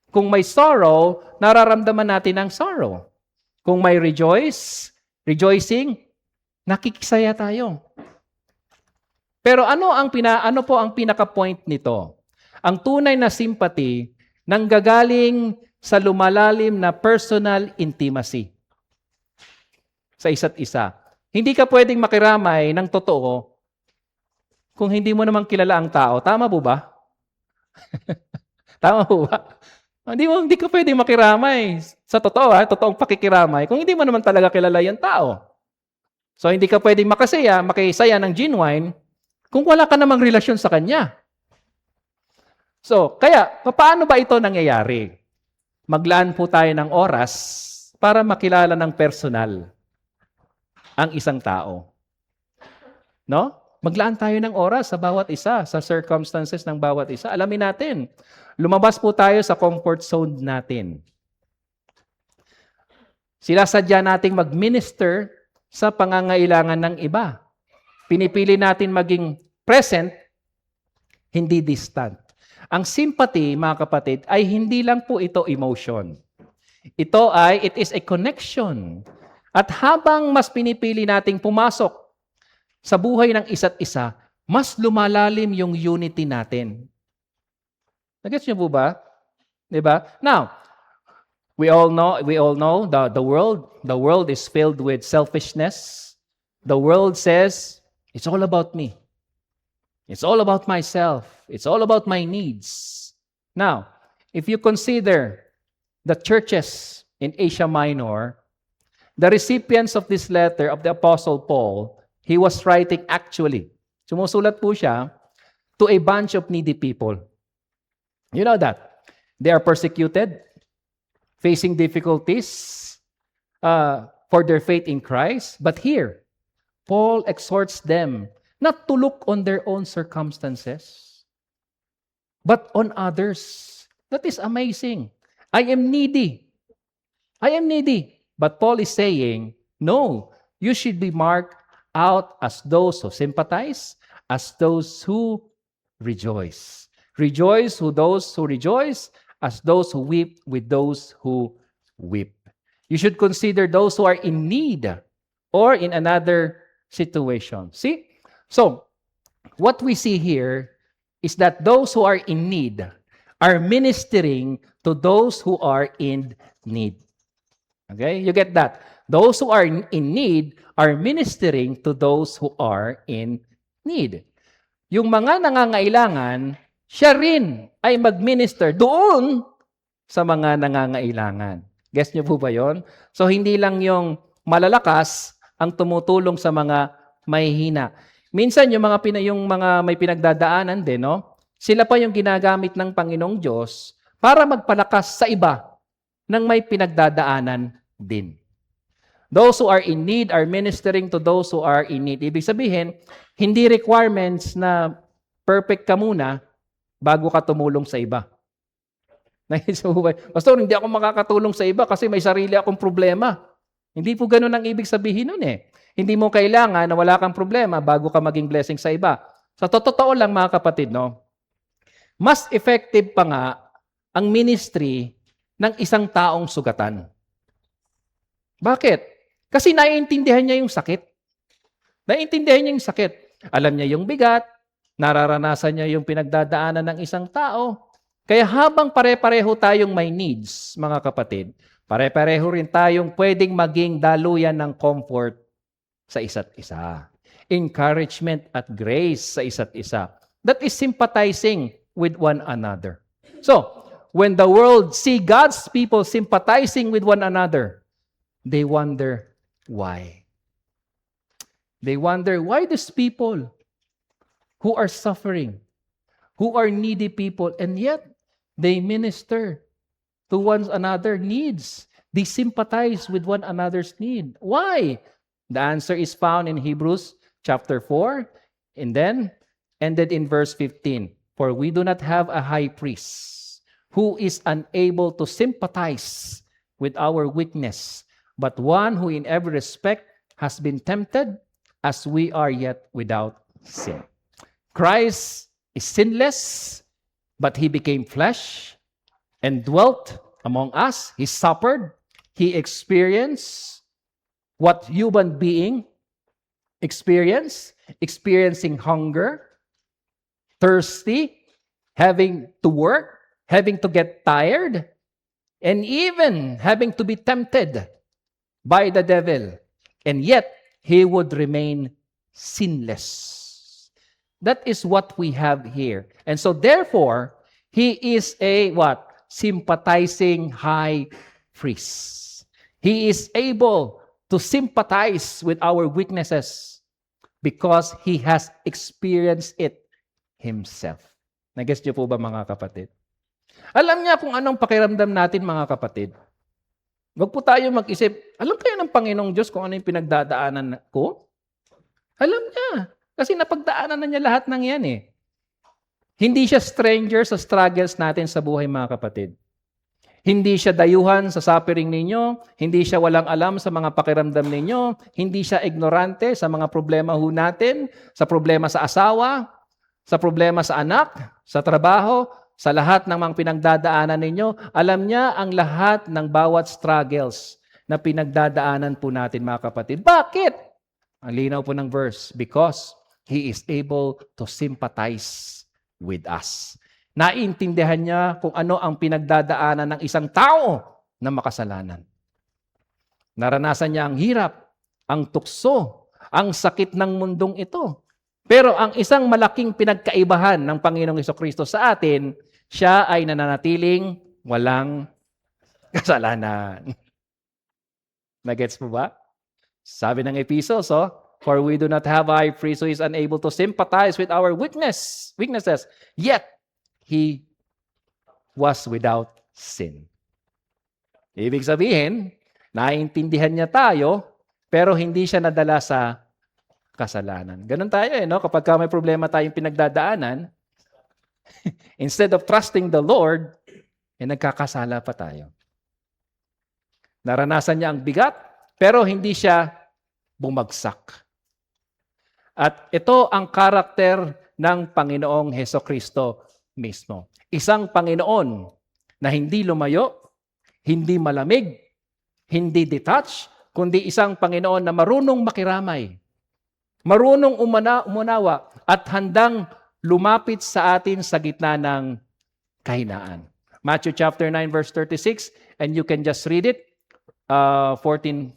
Kung may sorrow, nararamdaman natin ang sorrow. Kung may rejoicing, nakikisaya tayo. Pero ano po ang pinaka-point nito? Ang tunay na sympathy nanggagaling sa lumalalim na personal intimacy sa isa't isa. Hindi ka pwedeng makiramay ng totoo kung hindi mo naman kilala ang tao. Tama po ba? Tama po ba? Hindi ka pwedeng makiramay sa totoo, totoong pakikiramay, kung hindi mo naman talaga kilala yung tao. So hindi ka pwedeng makisaya ng genuine kung wala ka namang relasyon sa kanya. So, kaya, paano ba ito nangyayari? Maglaan po tayo ng oras para makilala ng personal ang isang tao. No? Maglaan tayo ng oras sa bawat isa, sa circumstances ng bawat isa. Alamin natin. Lumabas po tayo sa comfort zone natin. Sinasadya nating mag-minister sa pangangailangan ng iba. Pinipili natin maging present, hindi distant. Ang sympathy, mga kapatid, ay hindi lang po ito emotion. It is a connection. At habang mas pinipili nating pumasok sa buhay ng isa't isa, mas lumalalim yung unity natin. Nagets niyo po ba? 'Di ba? Now, we all know the world is filled with selfishness. The world says, it's all about me. It's all about myself. It's all about my needs. Now, if you consider the churches in Asia Minor, the recipients of this letter of the Apostle Paul, he was writing actually, sumusulat po siya to a bunch of needy people. You know that. They are persecuted, facing difficulties for their faith in Christ. But here, Paul exhorts them not to look on their own circumstances, but on others. That is amazing. I am needy. But Paul is saying, no, you should be marked out as those who sympathize, as those who rejoice. Rejoice with those who rejoice, as those who weep with those who weep. You should consider those who are in need or in another situation. See? So, what we see here is that those who are in need are ministering to those who are in need. Okay? You get that? Those who are in need are ministering to those who are in need. Yung mga nangangailangan, siya rin ay mag-minister doon sa mga nangangailangan. Guess niyo po ba yon? So, hindi lang yung malalakas ang tumutulong sa mga mahihina. Minsan, yung mga may pinagdadaanan din, no? Sila pa yung ginagamit ng Panginoong Diyos para magpalakas sa iba ng may pinagdadaanan din. Those who are in need are ministering to those who are in need. Ibig sabihin, hindi requirements na perfect ka muna bago ka tumulong sa iba. Naisip mo ba? Pastor, hindi ako makakatulong sa iba kasi may sarili akong problema. Hindi po ganun ang ibig sabihin nun eh. Hindi mo kailangan na wala kang problema bago ka maging blessing sa iba. Sa totoo lang mga kapatid, no? Mas effective pa nga ang ministry ng isang taong sugatan. Bakit? Kasi naiintindihan niya yung sakit. Naiintindihan niya yung sakit. Alam niya yung bigat, nararanasan niya yung pinagdadaanan ng isang tao. Kaya habang pare-pareho tayong may needs, mga kapatid, pare-pareho rin tayong pwedeng maging daluyan ng comfort sa isa't isa. Encouragement at grace sa isa't isa. That is sympathizing with one another. So, when the world see God's people sympathizing with one another, they wonder why. They wonder why these people who are suffering, who are needy people, and yet they minister to one another's needs. They sympathize with one another's need. Why? The answer is found in Hebrews chapter 4, and then ended in verse 15. For we do not have a high priest who is unable to sympathize with our weakness, but one who in every respect has been tempted as we are yet without sin. Christ is sinless, but he became flesh and dwelt among us. He suffered. He experienced what human being experience, experiencing hunger, thirsty, having to work, having to get tired, and even having to be tempted by the devil. And yet, he would remain sinless. That is what we have here. And so therefore, he is a what? Sympathizing high priest. He is able to sympathize with our weaknesses because he has experienced it himself. Nag-gets niyo po ba mga kapatid? Alam niya kung anong pakiramdam natin mga kapatid. Huwag po tayo mag-isip, alam kaya ng Panginoong Diyos kung ano yung pinagdadaanan ko? Alam niya. Kasi napagdaanan na niya lahat ng yan eh. Hindi siya stranger sa struggles natin sa buhay mga kapatid. Hindi siya dayuhan sa suffering ninyo. Hindi siya walang alam sa mga pakiramdam ninyo. Hindi siya ignorante sa mga problema ho natin, sa problema sa asawa, sa problema sa anak, sa trabaho, sa lahat ng mga pinagdadaanan ninyo. Alam niya ang lahat ng bawat struggles na pinagdadaanan po natin mga kapatid. Bakit? Ang linaw po ng verse, because he is able to sympathize with us. Naiintindihan niya kung ano ang pinagdadaanan ng isang tao na makasalanan. Naranasan niya ang hirap, ang tukso, ang sakit ng mundong ito. Pero ang isang malaking pinagkaibahan ng Panginoong Hesukristo sa atin, siya ay nananatiling walang kasalanan. Nagets mo ba? Sabi ng Ephesos, for we do not have a high priest who is unable to sympathize with our weaknesses, yet he was without sin. Ibig sabihin, naiintindihan niya tayo, pero hindi siya nadala sa kasalanan. Ganun tayo no? Kapag may problema tayong pinagdadaanan, instead of trusting the Lord, nagkakasala pa tayo. Naranasan niya ang bigat, pero hindi siya bumagsak. At ito ang karakter ng Panginoong Hesukristo mismo. Isang Panginoon na hindi lumayo, hindi malamig, hindi detached, kundi isang Panginoon na marunong makiramay, marunong umunawa, at handang lumapit sa atin sa gitna ng kahinaan. Matthew chapter 9 verse 36, and you can just read it, 14:4.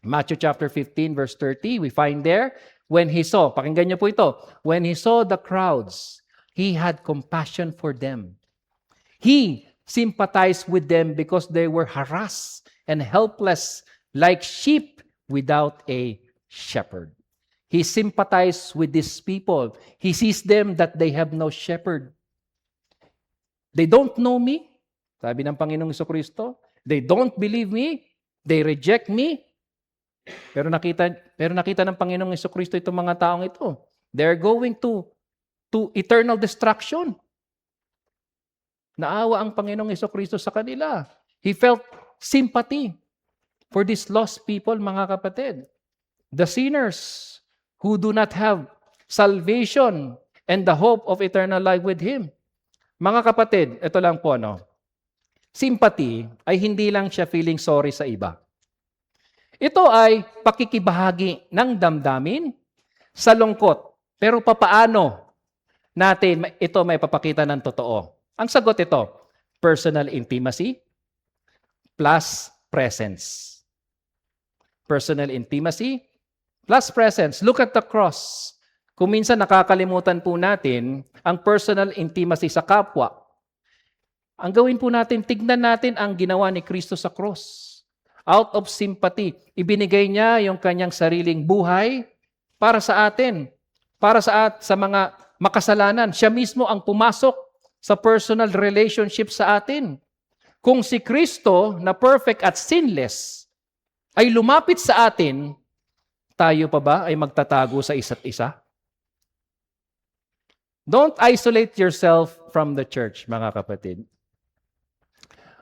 Matthew chapter 15 verse 30, we find there, when he saw, pakinggan niyo po ito, when he saw the crowds, He had compassion for them. He sympathized with them because they were harassed and helpless like sheep without a shepherd. He sympathized with these people. He sees them that they have no shepherd. They don't know me, sabi ng Panginoong Jesucristo. They don't believe me. They reject me. Pero nakita ng Panginoong Jesucristo itong mga taong ito. They're going to eternal destruction. Naawa ang Panginoong Jesucristo sa kanila. He felt sympathy for these lost people, mga kapatid. The sinners who do not have salvation and the hope of eternal life with Him. Mga kapatid, ito lang po, no? Sympathy ay hindi lang siya feeling sorry sa iba. Ito ay pakikibahagi ng damdamin sa lungkot. Pero papaano natin ito may papakita ng totoo? Ang sagot ito, personal intimacy plus presence. Personal intimacy plus presence. Look at the cross. Kung minsan nakakalimutan po natin ang personal intimacy sa kapwa, ang gawin po natin, tignan natin ang ginawa ni Kristo sa cross. Out of sympathy, ibinigay niya yung kanyang sariling buhay para sa atin, para sa mga makasalanan. Siya mismo ang pumasok sa personal relationship sa atin. Kung si Kristo na perfect at sinless ay lumapit sa atin, tayo pa ba ay magtatago sa isa't isa? Don't isolate yourself from the church, mga kapatid.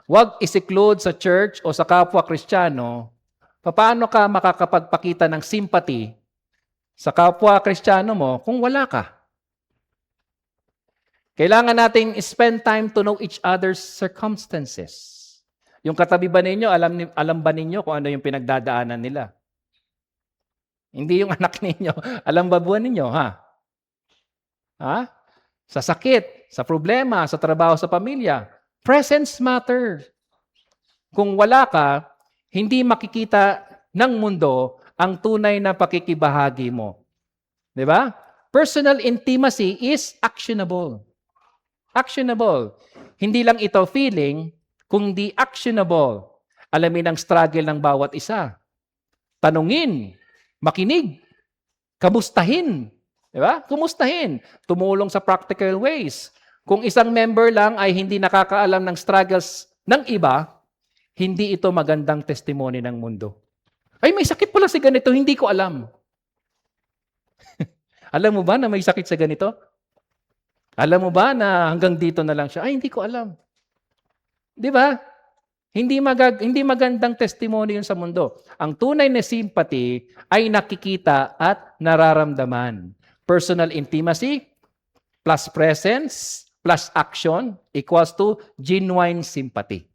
Huwag isiklude sa church o sa kapwa Kristiyano. Paano ka makakapagpakita ng sympathy sa kapwa Kristiyano mo kung wala ka? Kailangan nating spend time to know each other's circumstances. Yung katabi ba ninyo, alam ba ninyo kung ano yung pinagdadaanan nila? Hindi yung anak ninyo. Alam ba buwan ninyo, ha? Ha? Sa sakit, sa problema, sa trabaho, sa pamilya. Presence matter. Kung wala ka, hindi makikita ng mundo ang tunay na pakikibahagi mo. Di ba? Personal intimacy is actionable. Actionable. Hindi lang ito feeling, kundi actionable. Alamin ang struggle ng bawat isa. Tanungin, makinig, kamustahin. Diba? Kumustahin. Tumulong sa practical ways. Kung isang member lang ay hindi nakakaalam ng struggles ng iba, hindi ito magandang testimony ng mundo. Ay, may sakit pala si ganito, hindi ko alam. Alam mo ba na may sakit sa ganito? Alam mo ba na hanggang dito na lang siya? Ay, hindi ko alam. Di ba? Hindi magandang testimony yun sa mundo. Ang tunay na sympathy ay nakikita at nararamdaman. Personal intimacy plus presence plus action equals to genuine sympathy.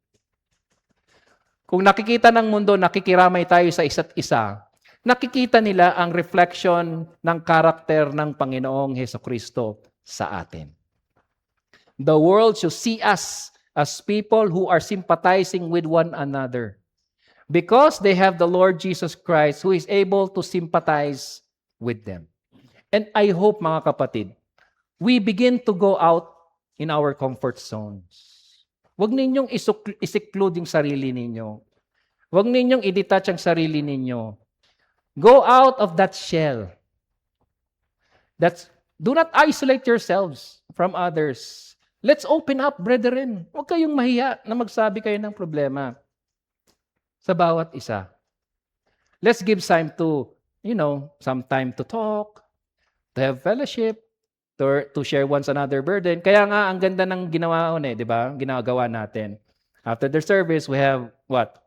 Kung nakikita ng mundo, nakikiramay tayo sa isa't isa, nakikita nila ang reflection ng karakter ng Panginoong Hesukristo sa atin. The world should see us as people who are sympathizing with one another because they have the Lord Jesus Christ who is able to sympathize with them. And I hope, mga kapatid, we begin to go out in our comfort zones. Huwag ninyong isiklude yung sarili ninyo. Huwag ninyong i-detach ang sarili ninyo. Go out of that shell. Do not isolate yourselves from others. Let's open up, brethren. Huwag kayong mahiya na magsabi kayo ng problema sa bawat isa. Let's give time to, some time to talk, to have fellowship, to share one's another burden. Kaya nga, ang ganda ng ginawa di ba? Ginagawa natin. After the service, we have what?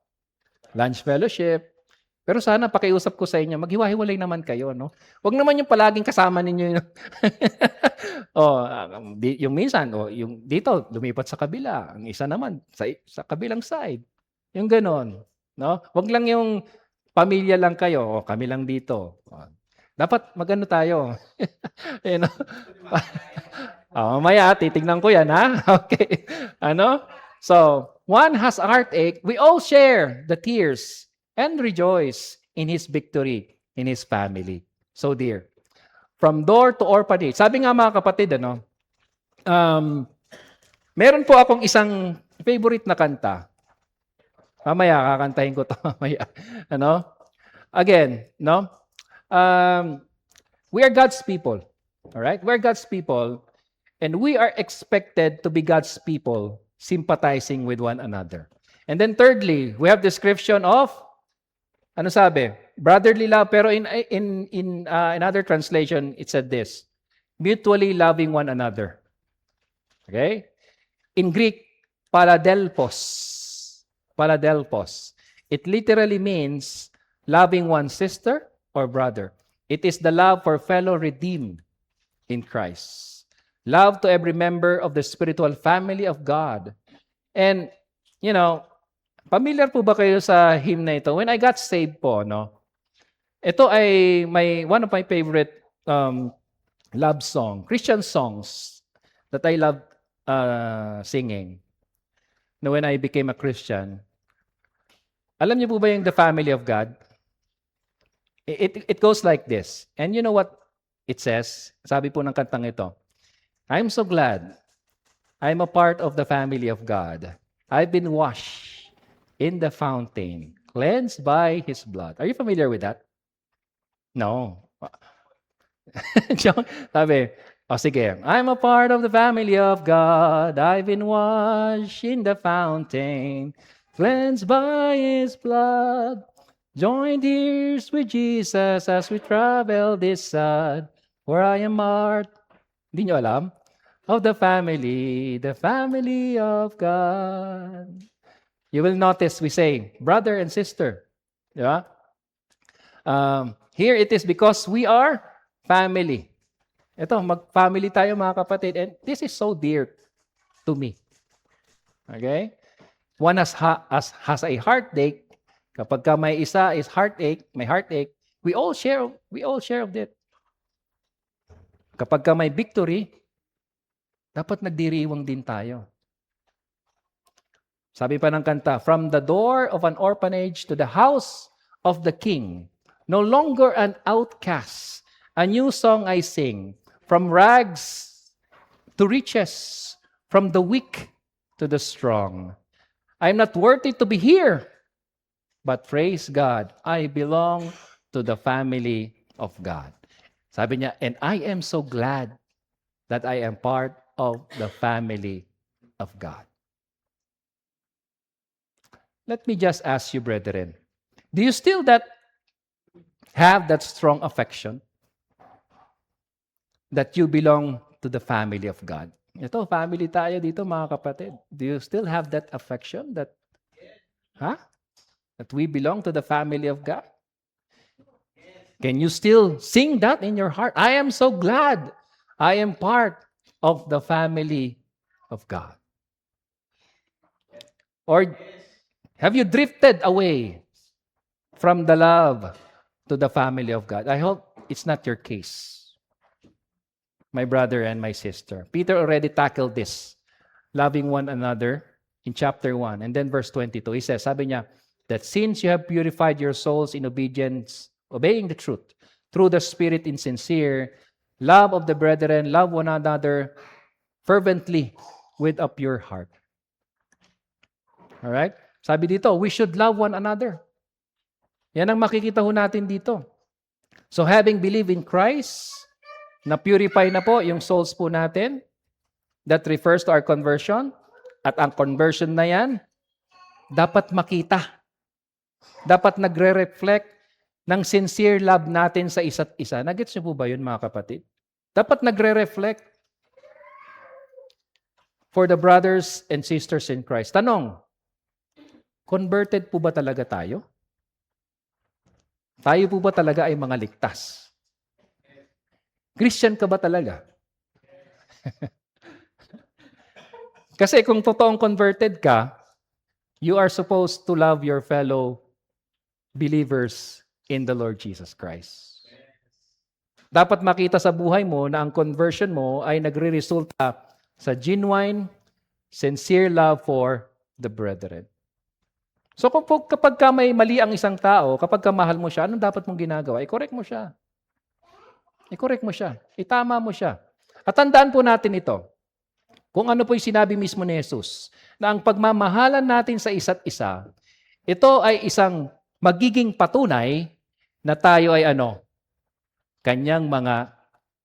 Lunch fellowship. Pero sana pakiusap ko sa inyo, maghiwa-hiwalay naman kayo, no? Huwag naman yung palaging kasama ninyo. Yung minsan, yung dito, lumipat sa kabila. Ang isa naman, sa kabilang side. Yung ganon. No? Huwag lang yung pamilya lang kayo, kami lang dito. Dapat magano tayo. Mamaya, titignan ko yan, ha? Okay. So, one has a heartache. We all share the tears and rejoice in his victory, in his family. So dear, from door to orphanage. Sabi nga mga kapatid, Meron po akong isang favorite na kanta. Mamaya, kakantahin ko to mamaya. Ano? Again, no? We are God's people. All right? We're God's people. And we are expected to be God's people, sympathizing with one another. And then thirdly, we have description of, ano sabi? Brotherly love. Pero in another translation, it said this, mutually loving one another. Okay? In Greek, paradelpos. Paradelpos. It literally means loving one sister or brother. It is the love for fellow redeemed in Christ. Love to every member of the spiritual family of God. And, you know, familiar po ba kayo sa hymn na ito? When I got saved po, no? Ito ay one of my favorite love song, Christian songs that I love singing. Now, when I became a Christian, alam niyo po ba yung the family of God? It goes like this. And you know what it says? Sabi po ng kantang ito, I'm so glad I'm a part of the family of God. I've been washed in the fountain, cleansed by His blood. Are you familiar with that? No. Sabi, sige. I'm a part of the family of God. I've been washed in the fountain, cleansed by His blood. Join ears with Jesus as we travel this side, where I am marked. Hindi nyo alam? Of the family of God. You will notice we say, brother and sister. Yeah? Here it is because we are family. Ito, mag-family tayo mga kapatid. And this is so dear to me. Okay? One has a heartache. Kapag ka may isa is may heartache, we all share of that. Kapag ka may victory, dapat nagdiriwang din tayo. Sabi pa ng kanta, from the door of an orphanage to the house of the king, no longer an outcast, a new song I sing, from rags to riches, from the weak to the strong. I'm not worthy to be here, but praise God, I belong to the family of God. Sabi niya, and I am so glad that I am part of the family of God. Let me just ask you, brethren, do you still have that strong affection that you belong to the family of God? Ito, family tayo dito, mga kapatid. Do you still have that affection that we belong to the family of God? Can you still sing that in your heart? I am so glad I am part of the family of God. Or have you drifted away from the love to the family of God? I hope it's not your case, my brother and my sister. Peter already tackled this, loving one another, in chapter 1. And then verse 22, he says, sabi niya, that since you have purified your souls in obedience, obeying the truth, through the Spirit in sincere love of the brethren, love one another fervently with a pure heart. All right? Sabi dito, we should love one another. Yan ang makikita ho natin dito. So having believed in Christ, na-purify na po yung souls po natin. That refers to our conversion. At ang conversion na yan, dapat makita. Dapat nagre-reflect ng sincere love natin sa isa't isa. Nagets niyo po ba yun, mga kapatid? Dapat nagre-reflect for the brothers and sisters in Christ. Tanong, converted po ba talaga tayo? Tayo po ba talaga ay mga ligtas? Christian ka ba talaga? Kasi kung totoong converted ka, you are supposed to love your fellow believers in the Lord Jesus Christ. Dapat makita sa buhay mo na ang conversion mo ay nagre-resulta sa genuine, sincere love for the brethren. So kapag ka may mali ang isang tao, kapag ka mahal mo siya, anong dapat mong ginagawa? I-correct mo siya. I-correct mo siya. Itama mo siya. At tandaan po natin ito. kung ano po yung sinabi mismo ni Jesus, na ang pagmamahalan natin sa isa't isa, ito ay isang magiging patunay na tayo ay kanyang mga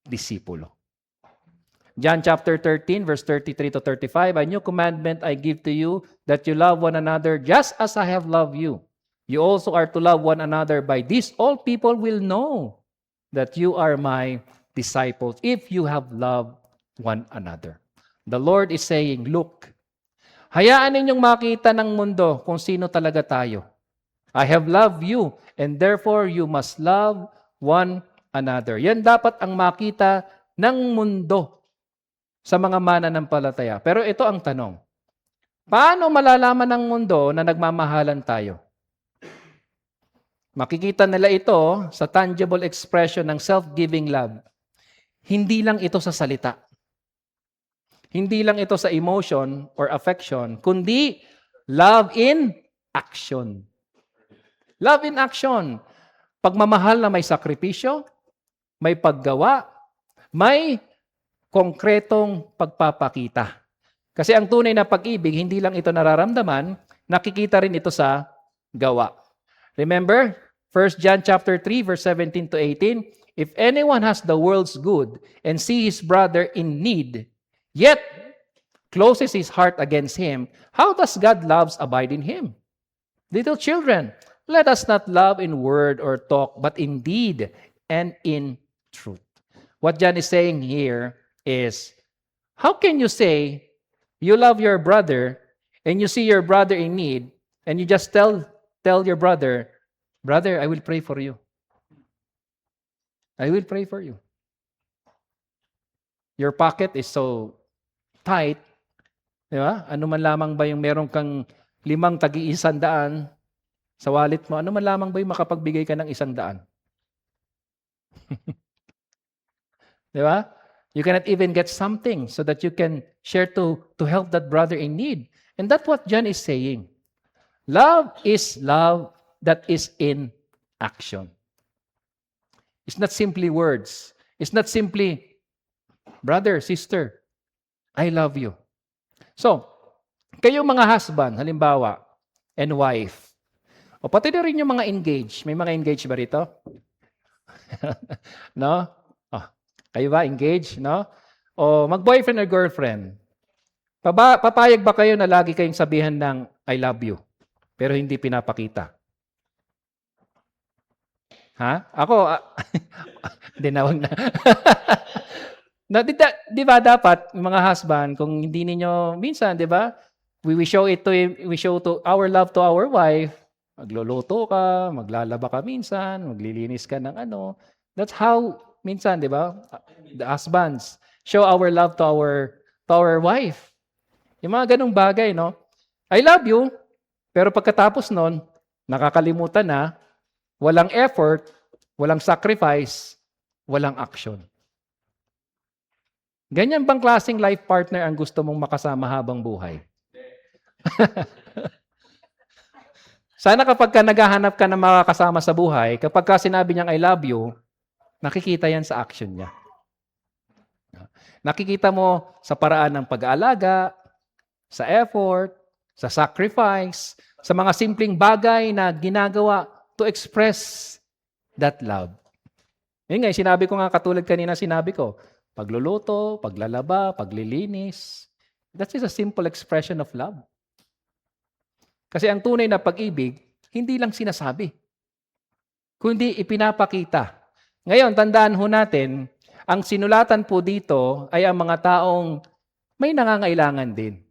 disipulo. John chapter 13, verse 33 to 35, "A new commandment I give to you, that you love one another just as I have loved you. You also are to love one another. By this, all people will know that you are my disciples, if you have loved one another." The Lord is saying, look, hayaan ninyong makita ng mundo kung sino talaga tayo. I have loved you, and therefore you must love one another. Yan dapat ang makita ng mundo sa mga mananampalataya. Pero ito ang tanong, paano malalaman ng mundo na nagmamahalan tayo? Makikita nila ito sa tangible expression ng self-giving love. Hindi lang ito sa salita. Hindi lang ito sa emotion or affection, kundi love in action. Love in action. Pagmamahal na may sakripisyo, may paggawa, may konkretong pagpapakita. Kasi ang tunay na pag-ibig, hindi lang ito nararamdaman, nakikita rin ito sa gawa. Remember, 1 John chapter 3, verse 17 to 18, "If anyone has the world's good and see his brother in need, yet closes his heart against him, how does God's love abide in him? Little children, let us not love in word or talk, but in deed and in truth." What John is saying here is, how can you say you love your brother and you see your brother in need and you just tell your brother, "Brother, I will pray for you. I will pray for you." Your pocket is so tight, di ba? Ano man lamang ba yung meron kang 5 tagi-100 sa wallet mo, ano man lamang ba yung makapagbigay ka ng 100? Di ba? You cannot even get something so that you can share to help that brother in need. And that's what John is saying. Love is love that is in action. It's not simply words. It's not simply, "Brother, sister, I love you." So, kayong mga husband, halimbawa, and wife, o pati na rin yung mga engaged. May mga engaged ba rito? No? Kayo ba engaged, no? O mag-boyfriend or girlfriend. Papayag ba kayo na lagi kayong sabihan ng "I love you", pero hindi pinapakita? Ha? Ako, hindi na, wag na. Di ba dapat, mga husband, kung hindi ninyo, minsan, di ba, we show to our love to our wife, magluluto ka, maglalaba ka minsan, maglilinis ka ng ano. That's how, minsan, di ba, the husbands show our love to our wife. Yung mga ganung bagay, no? I love you, pero pagkatapos nun, nakakalimutan na, walang effort, walang sacrifice, walang action. Ganyan bang klaseng life partner ang gusto mong makasama habang buhay? Sana kapag ka naghahanap ka na makakasama sa buhay, kapag ka sinabi niyang "I love you", nakikita yan sa action niya. Nakikita mo sa paraan ng pag-aalaga, sa effort, sa sacrifice, sa mga simpleng bagay na ginagawa to express that love. Yun nga, sinabi ko nga katulad kanina sinabi ko, pagluluto, paglalaba, paglilinis, that is a simple expression of love. Kasi ang tunay na pag-ibig, hindi lang sinasabi, kundi ipinapakita. Ngayon, tandaan ho natin, ang sinulatan po dito ay ang mga taong may nangangailangan din.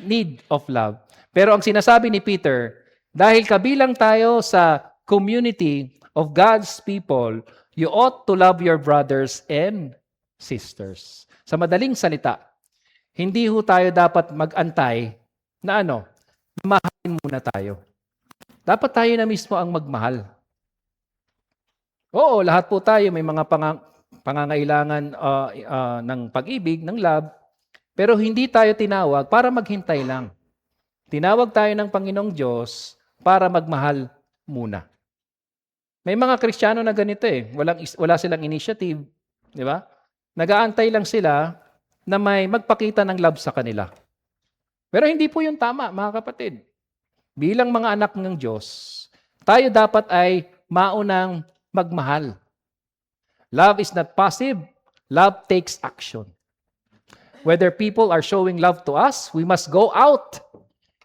Need of love. Pero ang sinasabi ni Peter, dahil kabilang tayo sa community of God's people, you ought to love your brothers and sisters. Sa madaling salita, hindi ho tayo dapat mag-antay na mahalin muna tayo. Dapat tayo na mismo ang magmahal. Oo, lahat po tayo may mga pangangailangan ng pag-ibig, ng love, pero hindi tayo tinawag para maghintay lang. Tinawag tayo ng Panginoong Diyos para magmahal muna. May mga Kristiyano na ganito wala silang initiative, di ba? Nag-aantay lang sila na may magpakita ng love sa kanila. Pero hindi po yun tama, mga kapatid. Bilang mga anak ng Diyos, tayo dapat ay maunang magmahal. Love is not passive. Love takes action. Whether people are showing love to us, we must go out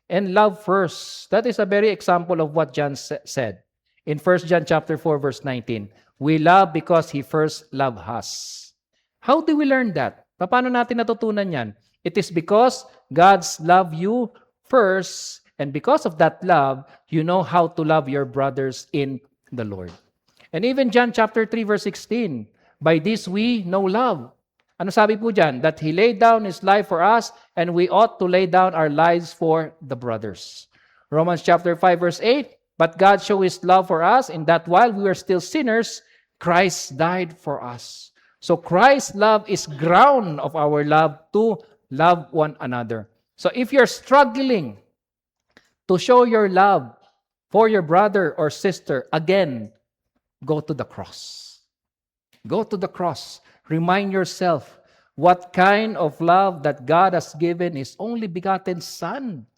and love first. That is a very example of what John said in 1 John chapter 4 verse 19. We love because He first loved us. How do we learn that? Paano natin natutunan yan? It is because God's love you first, and because of that love, you know how to love your brothers in the Lord. And even John chapter 3 verse 16, by this we know love. Ano sabi po dyan? That He laid down His life for us, and we ought to lay down our lives for the brothers. Romans chapter 5 verse 8, but God showed His love for us in that while we were still sinners, Christ died for us. So Christ's love is ground of our love to love one another. So if you're struggling to show your love for your brother or sister, again, go to the cross. Go to the cross. Remind yourself what kind of love that God has given His only begotten Son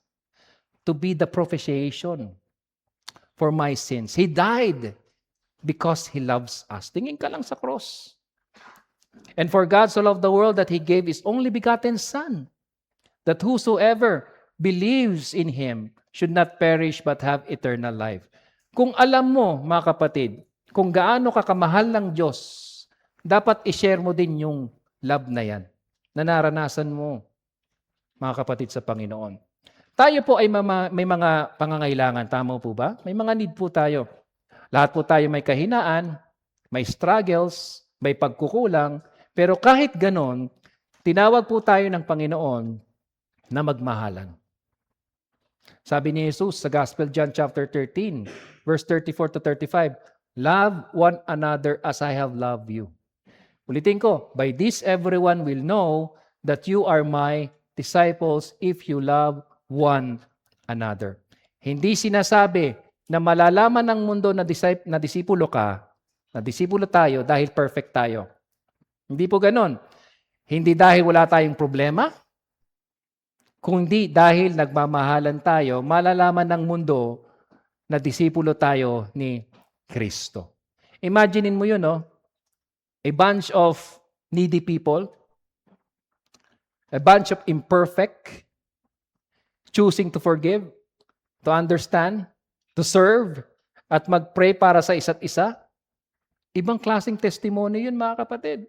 to be the propitiation for my sins. He died because He loves us. Tingin ka lang sa cross. And for God so loved the world that He gave His only begotten Son, that whosoever believes in Him should not perish but have eternal life. Kung alam mo, mga kapatid, kung gaano ka kamahal ng Diyos, dapat i-share mo din yung love na yan, na naranasan mo, mga kapatid sa Panginoon. Tayo po ay may mga pangangailangan, tama po ba? May mga need po tayo. Lahat po tayo may kahinaan, may struggles, may pagkukulang, pero kahit ganon, tinawag po tayo ng Panginoon na magmahalan. Sabi ni Jesus sa Gospel John chapter 13, verse 34 to 35, love one another as I have loved you. Ulitin ko, by this everyone will know that you are my disciples if you love one another. Hindi sinasabi na malalaman ng mundo na disipulo ka, na disipulo tayo dahil perfect tayo. Hindi po ganon. Hindi dahil wala tayong problema, kundi dahil nagmamahalan tayo, malalaman ng mundo na disipulo tayo ni Kristo. Imaginein mo yun, no? A bunch of needy people, a bunch of imperfect, choosing to forgive, to understand, to serve, at mag-pray para sa isa't isa. Ibang klaseng testimony yun, mga kapatid.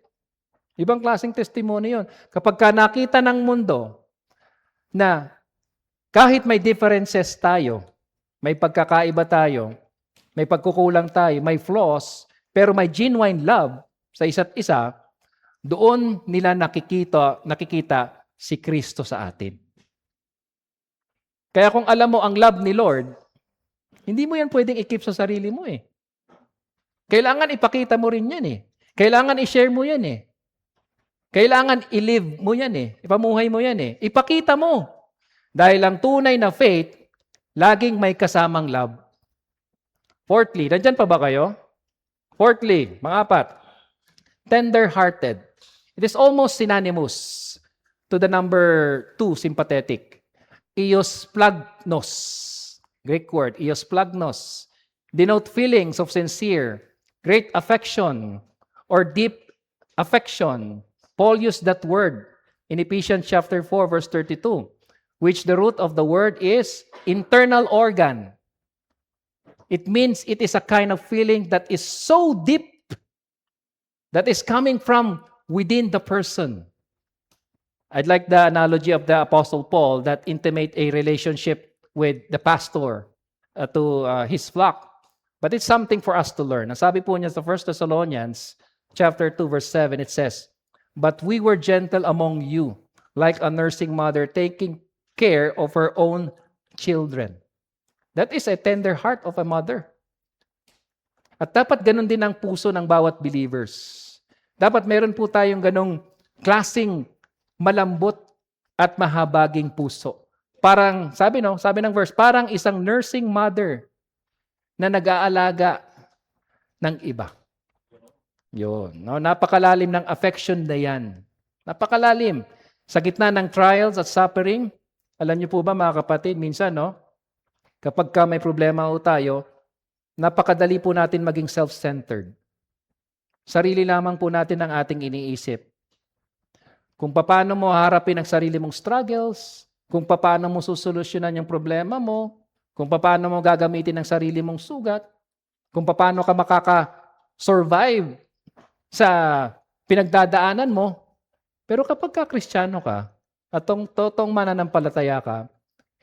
Ibang klaseng testimony yun. Kapag ka nakita ng mundo na kahit may differences tayo, may pagkakaiba tayo, may pagkukulang tayo, may flaws, pero may genuine love sa isa't isa, doon nila nakikita si Kristo sa atin. Kaya kung alam mo ang love ni Lord, hindi mo yan pwedeng i-keep sa sarili mo eh. Kailangan ipakita mo rin yan eh. Kailangan i-share mo yan eh. Kailangan i-live mo yan eh. Ipamuhay mo yan eh. Ipakita mo. Dahil ang tunay na faith, laging may kasamang love. Fourthly, nandyan pa ba kayo? Fourthly, mga apat, tender-hearted. It is almost synonymous to the number 2, sympathetic. Iosplagnos. Greek word, iosplagnos. Denote feelings of sincere, great affection, or deep affection. Paul used that word in Ephesians chapter 4, verse 32, which the root of the word is internal organ. It means it is a kind of feeling that is so deep, that is coming from within the person. I'd like the analogy of the Apostle Paul that intimate a relationship with the pastor to his flock. But it's something for us to learn. Ang sabi po niya sa 1 Thessalonians chapter 2 verse 7, it says, "But we were gentle among you, like a nursing mother taking care of her own children." That is a tender heart of a mother. At dapat ganun din ang puso ng bawat believers. Dapat meron po tayong ganong klaseng malambot at mahabaging puso. Parang, sabi ng verse, parang isang nursing mother na nag-aalaga ng iba. Yun. No? Napakalalim ng affection na yan. Napakalalim. Sa gitna ng trials at suffering, alam niyo po ba mga kapatid, minsan, no? Kapag ka may problema ho tayo, napakadali po natin maging self-centered. Sarili lamang po natin ang ating iniisip. Kung paano mo harapin ang sarili mong struggles, kung paano mo susolusyonan yung problema mo, kung paano mo gagamitin ang sarili mong sugat, kung paano ka makaka-survive sa pinagdadaanan mo. Pero kapag ka Kristiyano ka, at totoong mananampalataya ka,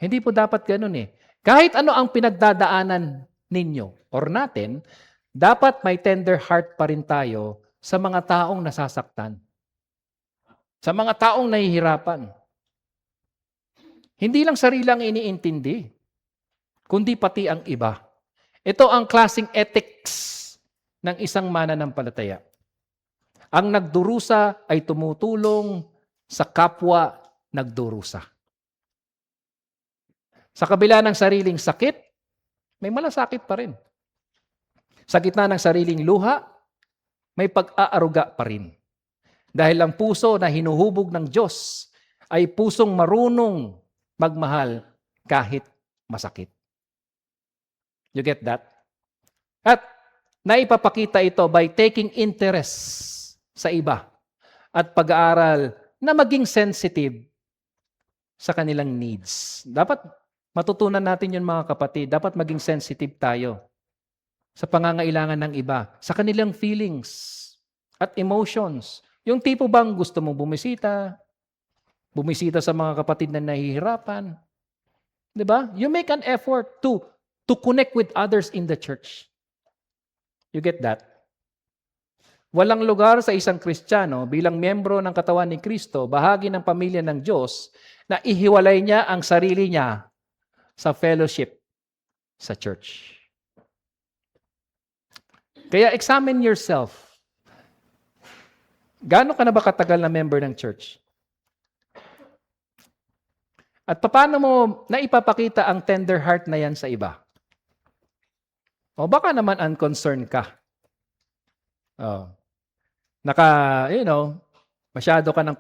hindi po dapat ganun eh. Kahit ano ang pinagdadaanan ninyo or natin, dapat may tender heart pa rin tayo sa mga taong nasasaktan. Sa mga taong nahihirapan. Hindi lang sarili ang iniintindi, kundi pati ang iba. Ito ang klaseng ethics ng isang mananampalataya. Ang nagdurusa ay tumutulong sa kapwa nagdurusa. Sa kabila ng sariling sakit, may malasakit pa rin. Sa gitna ng sariling luha, may pag-aaruga pa rin. Dahil ang puso na hinuhubog ng Diyos ay pusong marunong magmahal kahit masakit. You get that? At naipapakita ito by taking interest sa iba at pag-aaral na maging sensitive sa kanilang needs. Dapat matutunan natin yun mga kapatid. Dapat maging sensitive tayo sa pangangailangan ng iba, sa kanilang feelings at emotions. Yung tipo bang gusto mong bumisita sa mga kapatid na nahihirapan. 'Di ba? You make an effort to connect with others in the church. You get that? Walang lugar sa isang Kristiyano bilang miyembro ng katawan ni Kristo, bahagi ng pamilya ng Diyos, na ihiwalay niya ang sarili niya sa fellowship sa church. Kaya examine yourself. Gaano ka na ba katagal na member ng church? At paano mo naipapakita ang tender heart na yan sa iba? O baka naman unconcerned ka. Masyado ka ng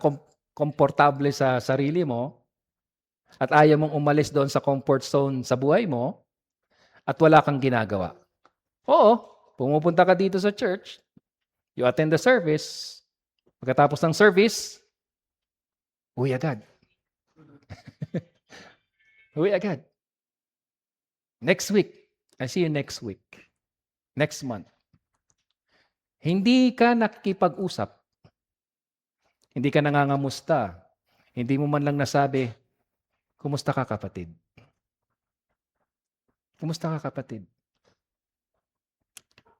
komportable sa sarili mo at ayaw mong umalis doon sa comfort zone sa buhay mo at wala kang ginagawa. Oo, pumupunta ka dito sa church, you attend the service, pagkatapos ng service, uwi agad. Uwi agad. Next week, I see you next week. Next month. Hindi ka nakikipag-usap. Hindi ka nangangamusta. Hindi mo man lang nasabi, kumusta ka kapatid? Kumusta ka kapatid?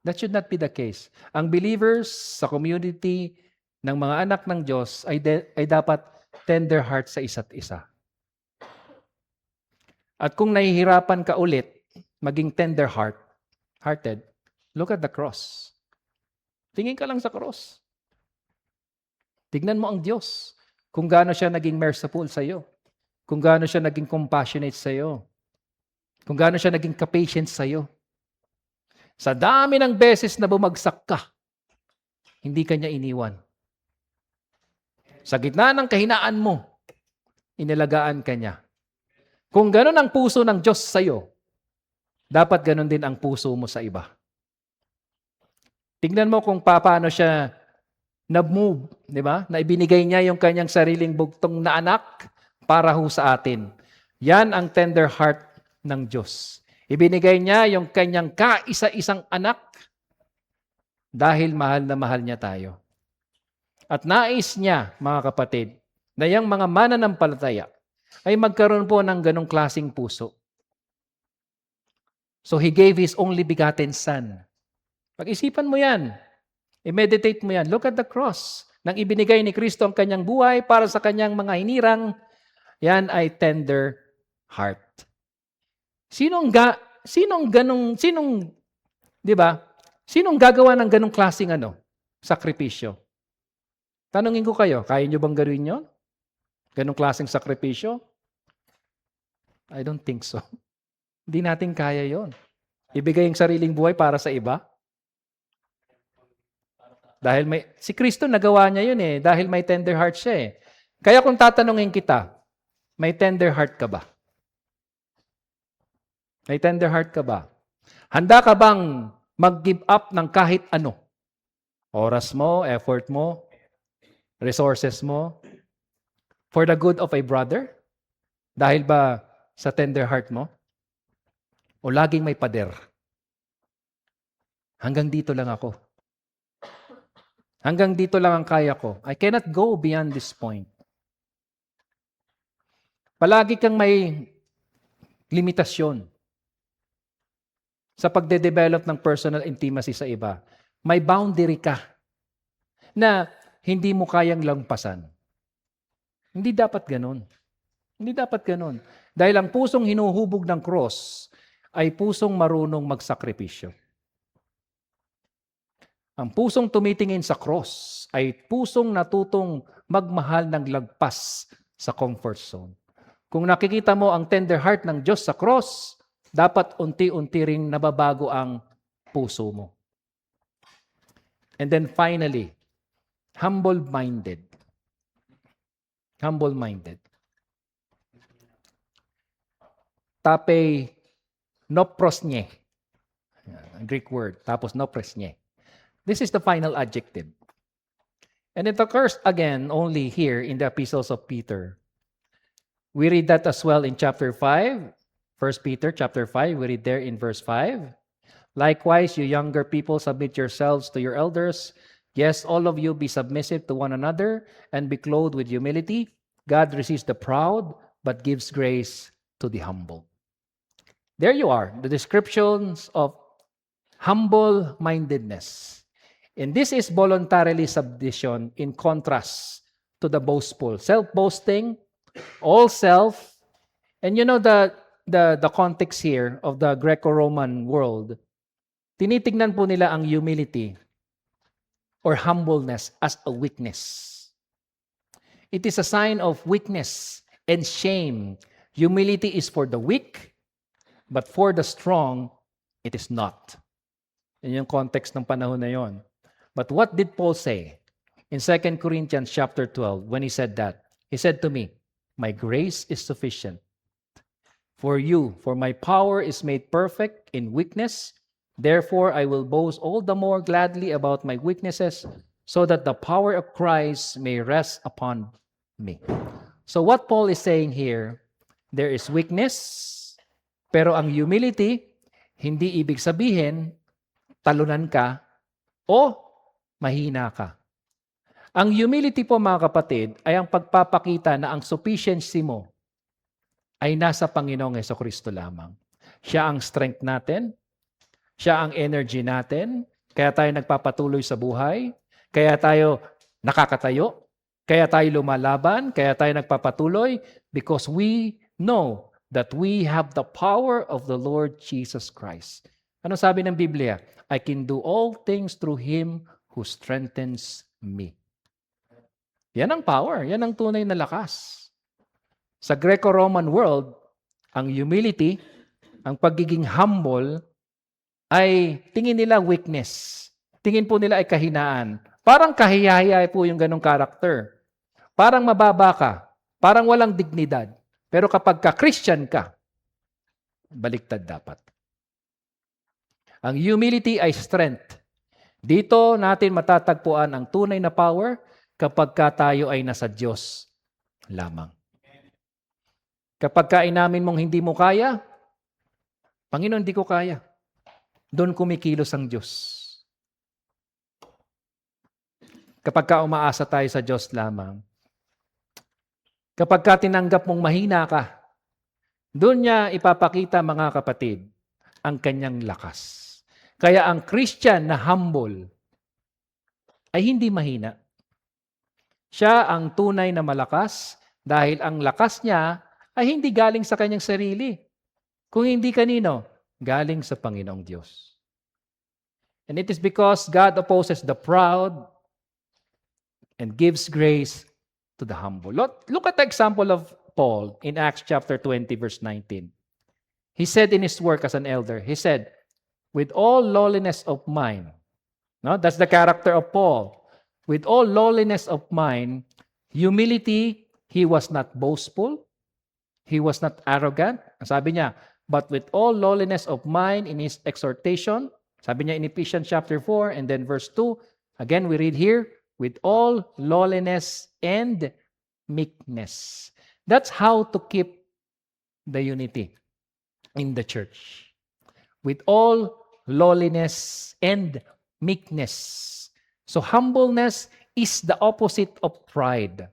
That should not be the case. Ang believers sa community ng mga anak ng Diyos ay dapat tender heart sa isa't isa. At kung nahihirapan ka ulit, maging tender hearted, look at the cross. Tingin ka lang sa cross. Tignan mo ang Diyos. Kung gaano siya naging merciful sa iyo. Kung gaano siya naging compassionate sa iyo. Kung gaano siya naging ka-patient sa iyo. Sa dami ng beses na bumagsak ka, hindi ka niya iniwan. Sa gitna ng kahinaan mo, inilagaan ka niya. Kung gano'n ang puso ng Diyos sa iyo, dapat gano'n din ang puso mo sa iba. Tingnan mo kung paano siya na-move, di ba? Na ibinigay niya yung kanyang sariling bugtong na anak para ho sa atin. Yan ang tender heart ng Diyos. Ibinigay niya yung kanyang kaisa-isang anak dahil mahal na mahal niya tayo. At nais niya, mga kapatid, na yung mga mananampalataya ay magkaroon po ng ganong klaseng puso. So He gave His only begotten Son. Pag-isipan mo yan. I-meditate mo yan. Look at the cross. Nang ibinigay ni Kristo ang kanyang buhay para sa kanyang mga hinirang, yan ay tender heart. Sinong gagawa ng ganong klaseng sakripisyo? Tanungin ko kayo, kaya nyo bang gawin yun? Ganong klaseng sakripisyo? I don't think so. Hindi natin kaya yon. Ibigay ang sariling buhay para sa iba? Dahil si Kristo nagawa niya yun dahil may tender heart siya Kaya kung tatanungin kita, may tender heart ka ba? May tender heart ka ba? Handa ka bang mag-give up ng kahit ano? Oras mo, effort mo, resources mo, for the good of a brother? Dahil ba sa tender heart mo? O laging may pader? Hanggang dito lang ako. Hanggang dito lang ang kaya ko. I cannot go beyond this point. Palagi kang may limitasyon sa pagde-develop ng personal intimacy sa iba. May boundary ka na hindi mo kayang lampasan. Hindi dapat ganun. Hindi dapat ganun. Dahil ang pusong hinuhubog ng cross ay pusong marunong magsakripisyo. Ang pusong tumitingin sa cross ay pusong natutong magmahal ng lagpas sa comfort zone. Kung nakikita mo ang tender heart ng Diyos sa cross, dapat unti-unti ring nababago ang puso mo. And then finally, humble-minded. Humble-minded. Tape noprosnye. Ang Greek word. Tapos nopresnye. This is the final adjective. And it occurs again only here in the epistles of Peter. We read that as well in chapter 5. 1 Peter chapter 5, we read there in verse 5. Likewise, you younger people, submit yourselves to your elders. Yes, all of you be submissive to one another and be clothed with humility. God resists the proud, but gives grace to the humble. There you are, the descriptions of humble-mindedness. And this is voluntarily submission in contrast to the boastful. Self-boasting, all self. And you know the context here of the Greco-Roman world, tinitignan po nila ang humility or humbleness as a weakness. It is a sign of weakness and shame. Humility is for the weak, but for the strong, it is not. Yan yung context ng panahon na yon. But what did Paul say in 2 Corinthians chapter 12 when he said that? He said to me, my grace is sufficient for you, for my power is made perfect in weakness. Therefore, I will boast all the more gladly about my weaknesses, so that the power of Christ may rest upon me. So what Paul is saying here, there is weakness, pero ang humility, hindi ibig sabihin, talunan ka o mahina ka. Ang humility po mga kapatid ay ang pagpapakita na ang sufficiency mo ay nasa Panginoong Jesucristo lamang. Siya ang strength natin, siya ang energy natin, kaya tayo nagpapatuloy sa buhay, kaya tayo nakakatayo, kaya tayo lumalaban, kaya tayo nagpapatuloy, because we know that we have the power of the Lord Jesus Christ. Ano sabi ng Biblia? I can do all things through Him who strengthens me. Yan ang power. Yan ang tunay na lakas. Sa Greco-Roman world, ang humility, ang pagiging humble, ay tingin nila weakness. Tingin po nila ay kahinaan. Parang kahiyahiya po yung ganong karakter. Parang mababa ka. Parang walang dignidad. Pero kapag ka-Christian ka, baliktad dapat. Ang humility ay strength. Dito natin matatagpuan ang tunay na power kapag tayo ay nasa Diyos lamang. Kapag kainamin mong hindi mo kaya, Panginoon, hindi ko kaya. Doon kumikilos ang Diyos. Kapag umaasa tayo sa Diyos lamang, kapag tinanggap mong mahina ka, doon niya ipapakita, mga kapatid, ang kanyang lakas. Kaya ang Christian na humble ay hindi mahina. Siya ang tunay na malakas dahil ang lakas niya ay hindi galing sa kanyang sarili. Kung hindi kanino, galing sa Panginoong Diyos. And it is because God opposes the proud and gives grace to the humble. Look at the example of Paul in Acts chapter 20, verse 19. He said in his work as an elder, he said, with all lowliness of mind, no, that's the character of Paul. With all lowliness of mind, humility He was not boastful. He was not arrogant. Sabi niya, but with all lowliness of mind in his exhortation, sabi niya in Ephesians chapter 4 and then verse 2, again we read here, with all lowliness and meekness. That's how to keep the unity in the church. With all lowliness and meekness. So humbleness is the opposite of pride.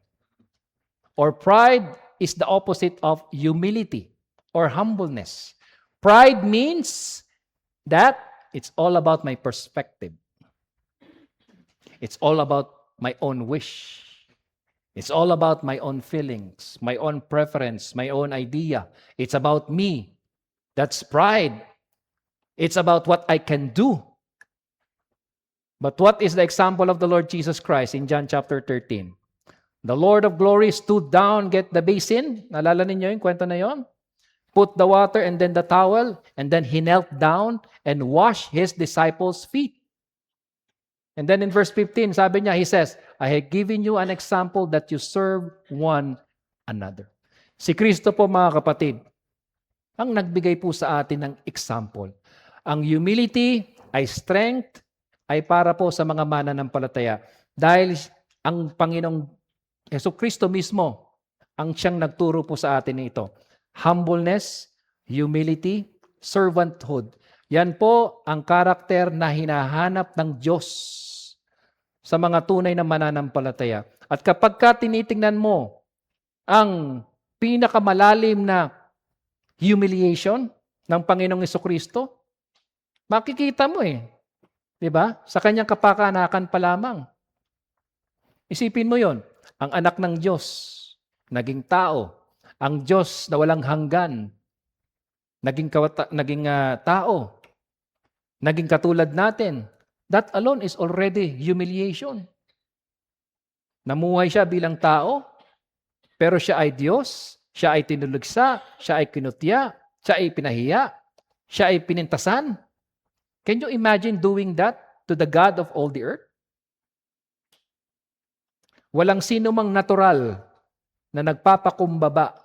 Or pride is the opposite of humility or humbleness. Pride means that it's all about my perspective. It's all about my own wish. It's all about my own feelings, my own preference, my own idea. It's about me. That's pride. It's about what I can do. But what is the example of the Lord Jesus Christ in John chapter 13? The Lord of glory stood down, get the basin. Nalala ninyo yung kwento na yon? Put the water and then the towel, and then he knelt down and washed his disciples' feet. And then in verse 15, sabi niya, he says, I have given you an example that you serve one another. Si Kristo po mga kapatid, ang nagbigay po sa atin ng example. Ang humility ay strength, ay para po sa mga mananampalataya. Dahil ang Panginoong Jesucristo mismo, ang siyang nagturo po sa atin ito. Humbleness, humility, servanthood. Yan po ang karakter na hinahanap ng Diyos sa mga tunay na mananampalataya. At kapag ka tinitingnan mo ang pinakamalalim na humiliation ng Panginoong Jesucristo, makikita mo diba? Sa kanyang kapakanakan pa lamang. Isipin mo yon, ang anak ng Diyos, naging tao, ang Diyos na walang hanggan, naging tao, naging katulad natin. That alone is already humiliation. Namuhay siya bilang tao, pero siya ay Diyos, siya ay tinulugsa, siya ay kinutya, siya ay pinahiya, siya ay pinintasan. Can you imagine doing that to the God of all the earth? Walang sino mang natural na nagpapakumbaba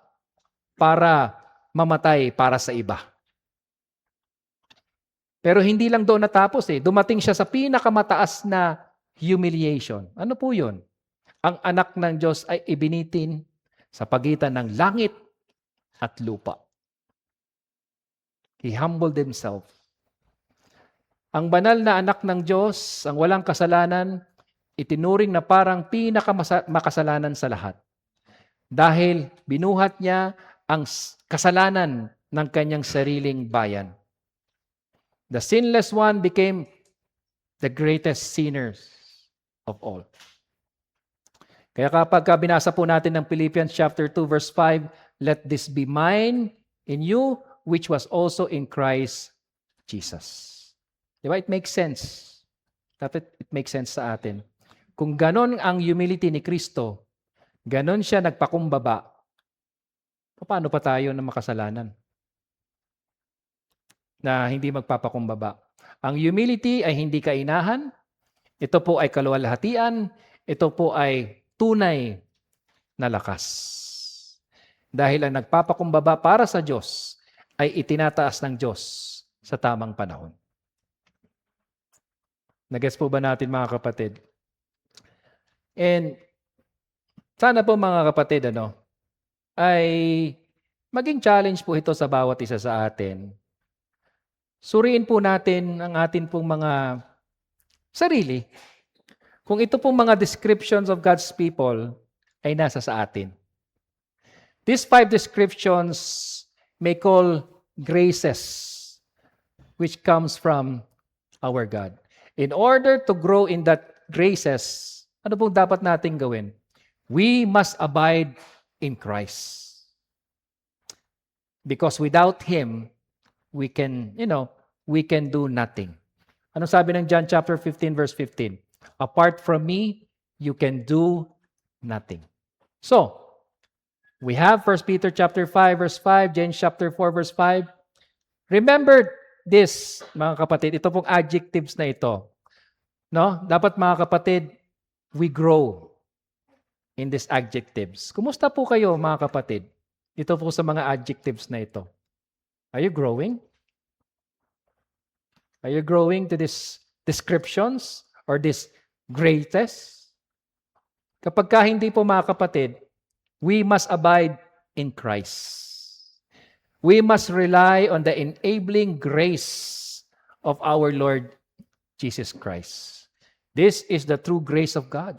para mamatay para sa iba. Pero hindi lang doon natapos Dumating siya sa pinakamataas na humiliation. Ano po yun? Ang anak ng Diyos ay ibinitin sa pagitan ng langit at lupa. He humbled himself. Ang banal na anak ng Diyos, ang walang kasalanan, itinuring na parang pinakamakasalanan sa lahat. Dahil binuhat niya ang kasalanan ng kanyang sariling bayan. The sinless one became the greatest sinners of all. Kaya kapag binasa po natin ng Philippians chapter 2 verse 5, let this be mine in you, which was also in Christ Jesus. Diba? It makes sense. Dapat it makes sense sa atin. Kung ganon ang humility ni Kristo, ganon siya nagpakumbaba, paano pa tayo na makasalanan? Na hindi magpapakumbaba. Ang humility ay hindi kainahan. Ito po ay kaluwalhatian. Ito po ay tunay na lakas. Dahil ang nagpapakumbaba para sa Diyos ay itinataas ng Diyos sa tamang panahon. Nagets po ba natin mga kapatid? And sana po mga kapatid, ay maging challenge po ito sa bawat isa sa atin. Suriin po natin ang atin pong mga sarili. Kung ito pong mga descriptions of God's people ay nasa sa atin. These 5 descriptions may call graces which comes from our God. In order to grow in that graces, ano pong dapat nating gawin? We must abide in Christ. Because without Him, we can do nothing. Ano sabi ng John chapter 15 verse 15? Apart from me, you can do nothing. So, we have 1 Peter chapter 5 verse 5, James chapter 4 verse 5. Remember this, mga kapatid, ito pong adjectives na ito. No? Dapat mga kapatid, we grow. in these adjectives. Kumusta po kayo, mga kapatid? Ito po sa mga adjectives na ito. Are you growing? Are you growing to these descriptions or these greatest? Kapag ka hindi po, mga kapatid, we must abide in Christ. We must rely on the enabling grace of our Lord Jesus Christ. This is the true grace of God.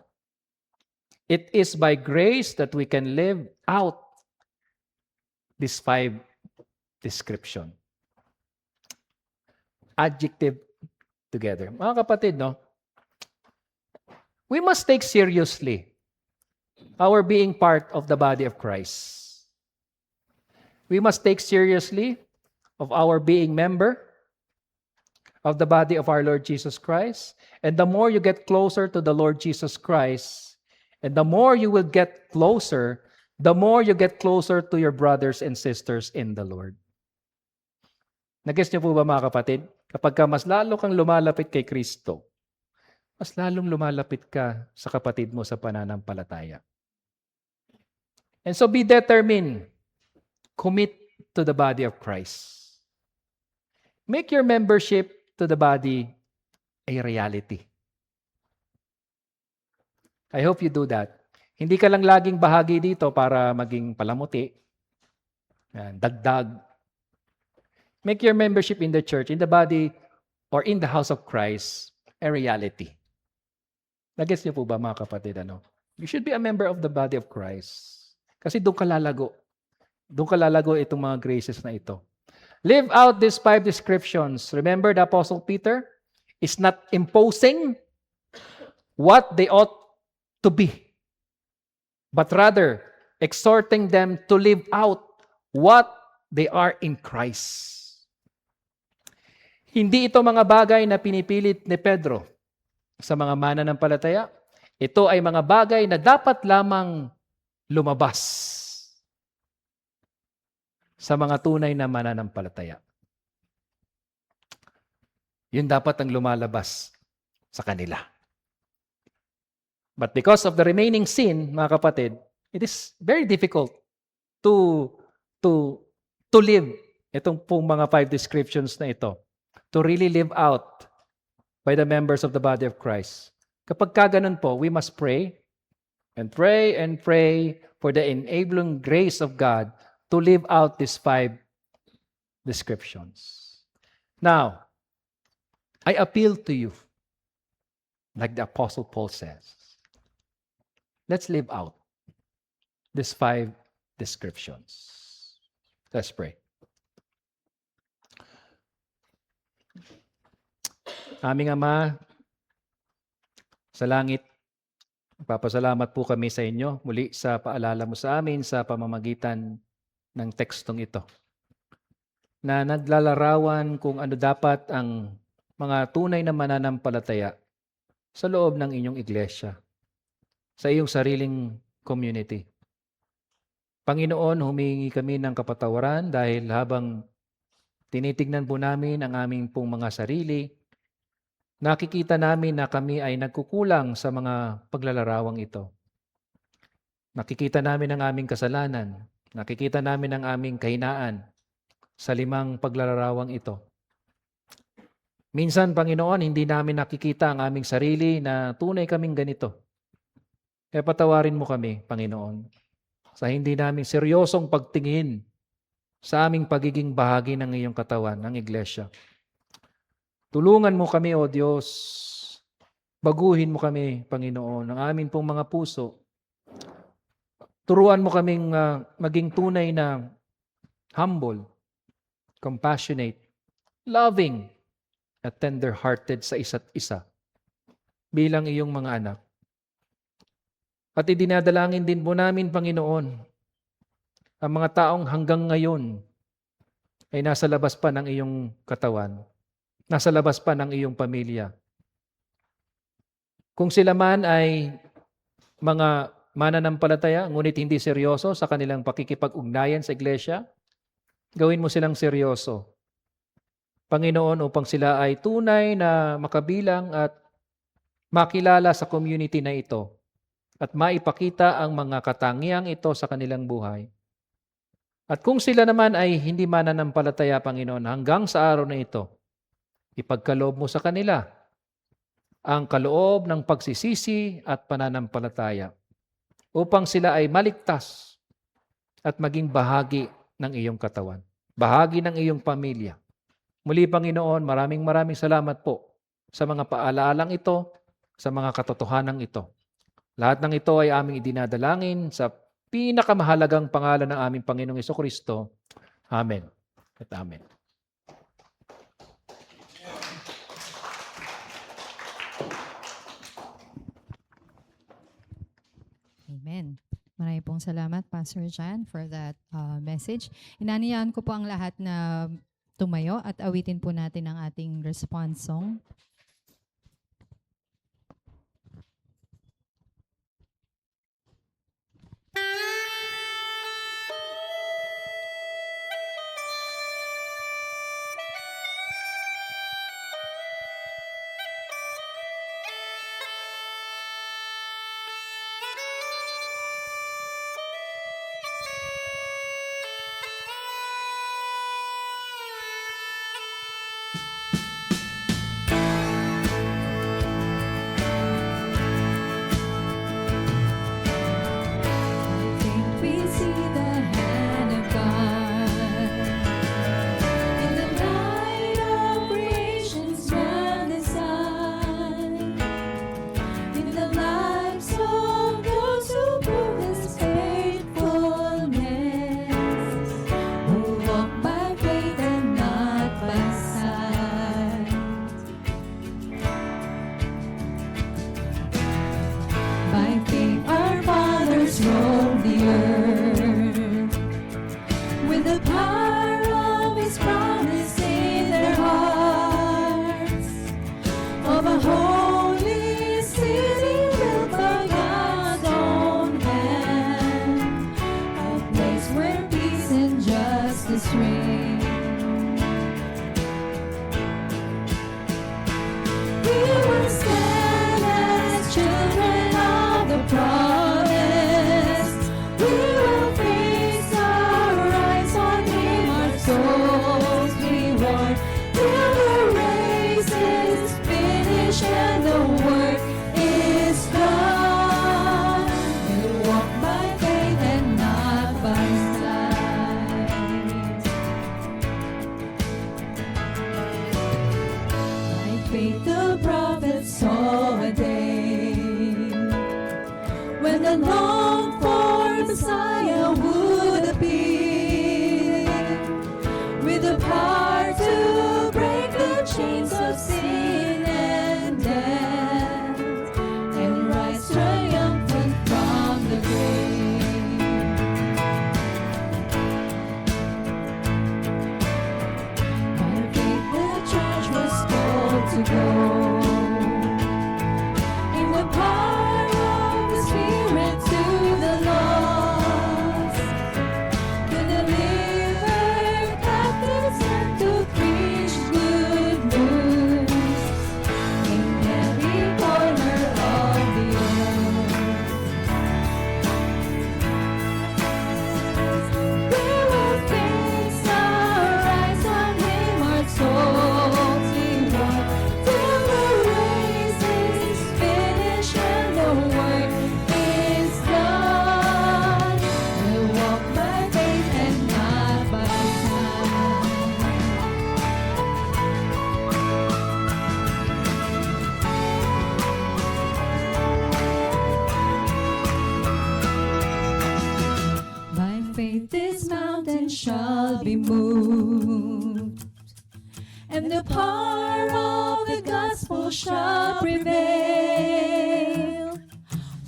It is by grace that we can live out these 5 description. Adjective together. Mga kapatid, no? We must take seriously our being part of the body of Christ. We must take seriously of our being member of the body of our Lord Jesus Christ. And the more you get closer to the Lord Jesus Christ, and the more you will get closer, the more you get closer to your brothers and sisters in the Lord. Nag-gets niyo po ba, mga kapatid? Kapag ka mas lalo kang lumalapit kay Kristo, mas lalong lumalapit ka sa kapatid mo sa pananampalataya. And so be determined. Commit to the body of Christ. Make your membership to the body a reality. I hope you do that. Hindi ka lang laging bahagi dito para maging palamuti, dagdag. Make your membership in the church, in the body, or in the house of Christ, a reality. Nagets niyo po ba, mga kapatid? You should be a member of the body of Christ. Kasi doon ka lalago. Doon ka lalago itong mga graces na ito. Live out these 5 descriptions. Remember, the Apostle Peter is not imposing what they ought to be, but rather exhorting them to live out what they are in Christ. Hindi ito mga bagay na pinipilit ni Pedro sa mga mananampalataya. Ito ay mga bagay na dapat lamang lumabas sa mga tunay na mananampalataya. Yun dapat ang lumalabas sa kanila. But because of the remaining sin, mga kapatid, it is very difficult to live itong pong mga 5 descriptions na ito. To really live out by the members of the body of Christ. Kapag ganun po, we must pray and pray and pray for the enabling grace of God to live out these 5 descriptions. Now, I appeal to you, like the Apostle Paul says, let's live out these 5 descriptions. Let's pray. Aming Ama, sa langit, papasalamat po kami sa inyo muli sa paalala mo sa amin sa pamamagitan ng tekstong ito na naglalarawan kung ano dapat ang mga tunay na mananampalataya sa loob ng inyong iglesia, sa iyong sariling community. Panginoon, humingi kami ng kapatawaran dahil habang tinitignan po namin ang aming pong mga sarili, nakikita namin na kami ay nagkukulang sa mga paglalarawang ito. Nakikita namin ang aming kasalanan. Nakikita namin ang aming kahinaan sa 5 paglalarawang ito. Minsan, Panginoon, hindi namin nakikita ang aming sarili na tunay kaming ganito. Kaya patawarin mo kami, Panginoon, sa hindi namin seryosong pagtingin sa aming pagiging bahagi ng iyong katawan, ng iglesia. Tulungan mo kami, O Diyos. Baguhin mo kami, Panginoon, ang aming pong mga puso. Turuan mo kaming maging tunay na humble, compassionate, loving, at tender-hearted sa isa't isa bilang iyong mga anak. At idinadalangin din po namin, Panginoon, ang mga taong hanggang ngayon ay nasa labas pa ng iyong katawan, nasa labas pa ng iyong pamilya. Kung sila man ay mga mananampalataya, ngunit hindi seryoso sa kanilang pakikipag-ugnayan sa iglesia, gawin mo silang seryoso, Panginoon, upang sila ay tunay na makabilang at makilala sa community na ito at maipakita ang mga katangiang ito sa kanilang buhay. At kung sila naman ay hindi mananampalataya, Panginoon, hanggang sa araw na ito, ipagkaloob mo sa kanila ang kaloob ng pagsisisi at pananampalataya upang sila ay maligtas at maging bahagi ng iyong katawan, bahagi ng iyong pamilya. Muli, Panginoon, maraming salamat po sa mga paalalang ito, sa mga katotohanan ito. Lahat ng ito ay aming idinadalangin sa pinakamahalagang pangalan ng aming Panginoong Jesucristo. Amen at amen. Amen. Maraming pong salamat, Pastor John, for that message. Inaniyaan ko po ang lahat na tumayo at awitin po natin ang ating response song. We see the hand of God in the light of creation's madness sun, in the lives of those who prove His faithfulness, who walk by faith and not by sight. By faith our fathers roamed the earth with the power of His promise in their hearts, of a holy city built by God's own hand, a place where peace and justice reign. We will stand as children of the promise. We will fix our eyes on Him, our souls reward, till the race is finished and the work is done. We'll walk by faith and not by sight. By faith the prophets saw a day when the longed-for Messiah would appear, with the power to break the chains of sin and death, and rise triumphant from the grave. By faith the church was told to go in the power of the Spirit to the lost, to deliver captives and to preach good news in every corner of the earth. We will fix our eyes on Him, our souls reward, till the race is finished and the work is done. We'll walk by faith and not by sight. By faith this mountain shall be moved, and the power of the gospel shall prevail.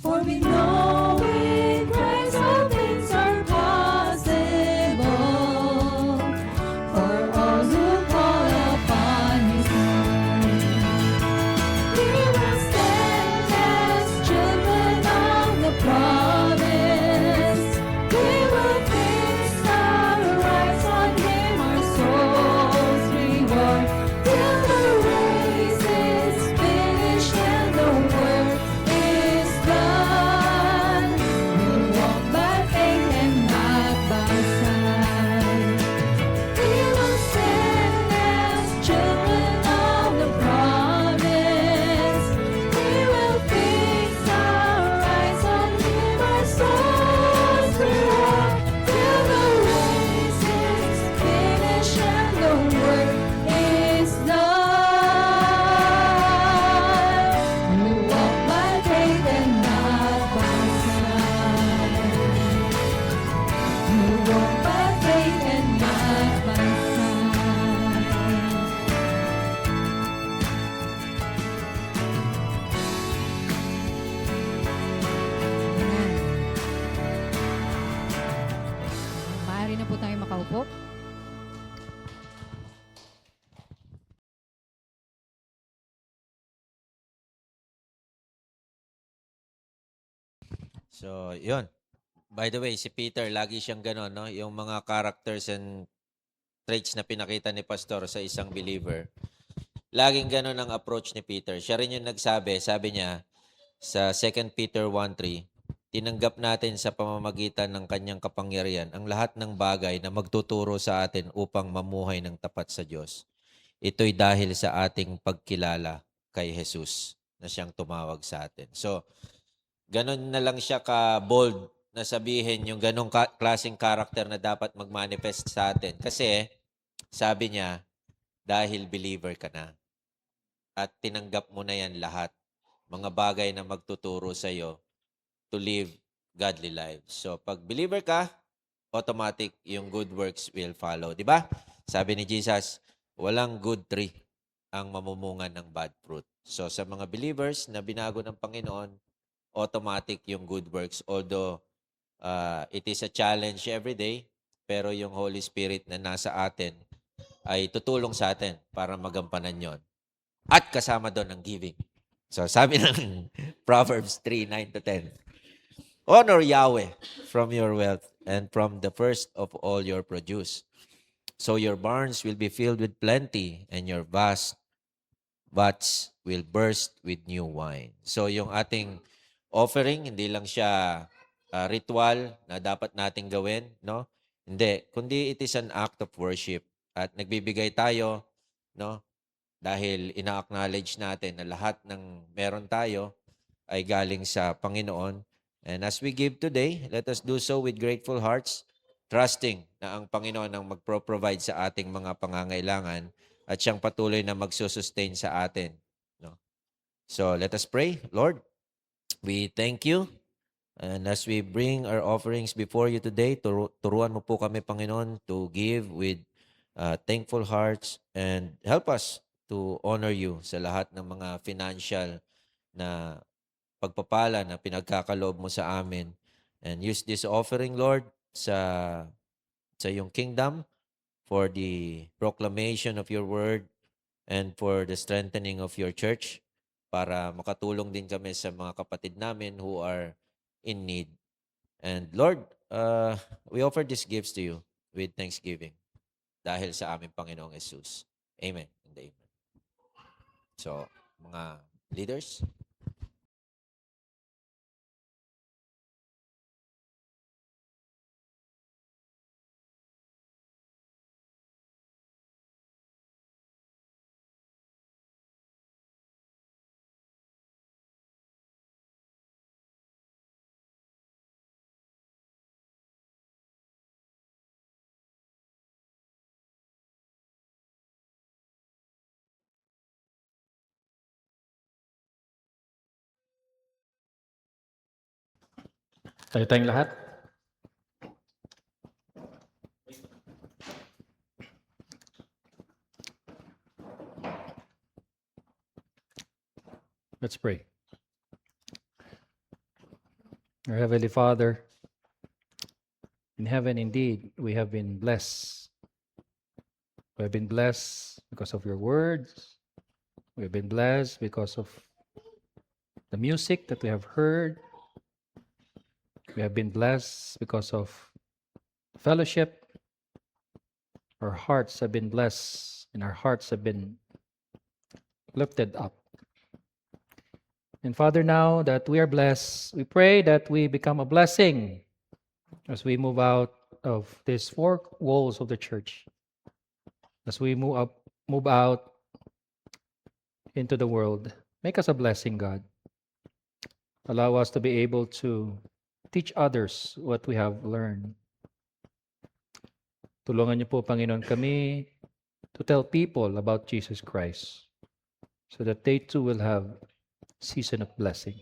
For we know in Christ all things are possible, for all who call upon His name. We will stand as children of the promise. We will fix our eyes on Him, our souls reward, till the race is finished and the work is done. So, yun. By the way, si Peter, lagi siyang gano'n, no? Yung mga characters and traits na pinakita ni Pastor sa isang believer. Laging gano'n ang approach ni Peter. Siya rin yung nagsabi, sabi niya sa 2 Peter 1:3, tinanggap natin sa pamamagitan ng kanyang kapangyarihan ang lahat ng bagay na magtuturo sa atin upang mamuhay ng tapat sa Diyos. Ito'y dahil sa ating pagkilala kay Jesus na siyang tumawag sa atin. So, ganon na lang siya ka-bold na sabihin yung ganong klaseng character na dapat mag-manifest sa atin. Kasi, sabi niya, dahil believer ka na at tinanggap mo na yan lahat. Mga bagay na magtuturo sa iyo to live godly lives. So, pag believer ka, automatic yung good works will follow. Di ba? Sabi ni Jesus, walang good tree ang mamumunga ng bad fruit. So, sa mga believers na binago ng Panginoon, automatic yung good works. Although, it is a challenge every day, pero yung Holy Spirit na nasa atin ay tutulong sa atin para magampanan yon. At kasama doon ang giving. So, sabi ng Proverbs 3:9-10, honor Yahweh from your wealth and from the first of all your produce. So your barns will be filled with plenty and your vats will burst with new wine. So yung ating offering, hindi lang siya ritual na dapat nating gawin, no? Hindi, kundi it is an act of worship. At nagbibigay tayo, no? Dahil ina-acknowledge natin na lahat ng meron tayo ay galing sa Panginoon. And as we give today, let us do so with grateful hearts, trusting na ang Panginoon ang magpro-provide sa ating mga pangangailangan at siyang patuloy na magsusustain sa atin. No? So let us pray. Lord, we thank you. And as we bring our offerings before you today, turuan mo po kami, Panginoon, to give with thankful hearts and help us to honor you sa lahat ng mga financial na pagpapala na pinagkakaloob mo sa amin. And use this offering, Lord, sa iyong kingdom for the proclamation of your word and for the strengthening of your church para makatulong din kami sa mga kapatid namin who are in need. And Lord, we offer these gifts to you with thanksgiving dahil sa aming Panginoong Jesus. Amen and amen. So, mga leaders, Tayo tayong lahat. Let's pray. Our Heavenly Father, in heaven indeed, we have been blessed. We have been blessed because of your words. We have been blessed because of the music that we have heard. We have been blessed because of fellowship. Our hearts have been blessed and our hearts have been lifted up. And Father, now that we are blessed, we pray that we become a blessing as we move out of these four walls of the church. As we move out into the world, make us a blessing, God. Allow us to be able to teach others what we have learned. Tulungan niyo po, Panginoon, kami to tell people about Jesus Christ so that they too will have season of blessing.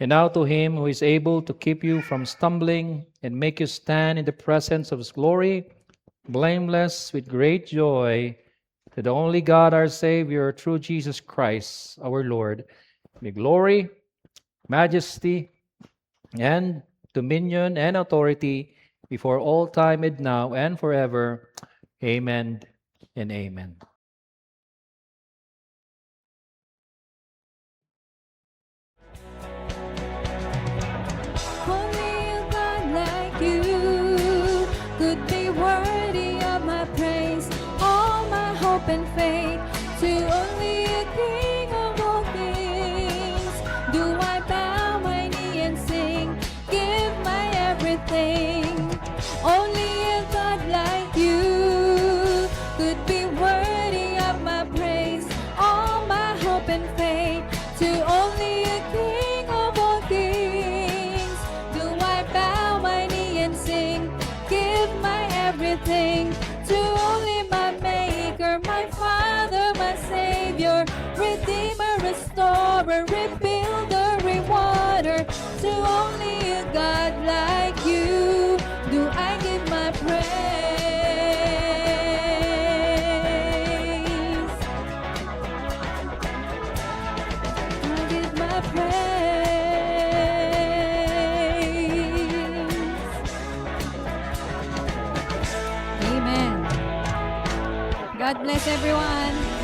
And now to him who is able to keep you from stumbling and make you stand in the presence of his glory, blameless with great joy, to the only God our Savior, through Jesus Christ our Lord, be glory, majesty, and dominion and authority before all time and now and forever. Amen and amen. Only a God like you could be worthy of my praise. All my hope and faith to only a King of all kings. Do I bow my knee and sing, give my everything? Only a God like you could be worthy of my praise. All my hope and faith to only a King of all kings. Do I bow my knee and sing, give my everything to only my Maker, my Father, my Savior, Redeemer, Restorer, Rebuilder, Rewarder. To only a God like you do I give my praise. I give my praise. Amen. God bless everyone.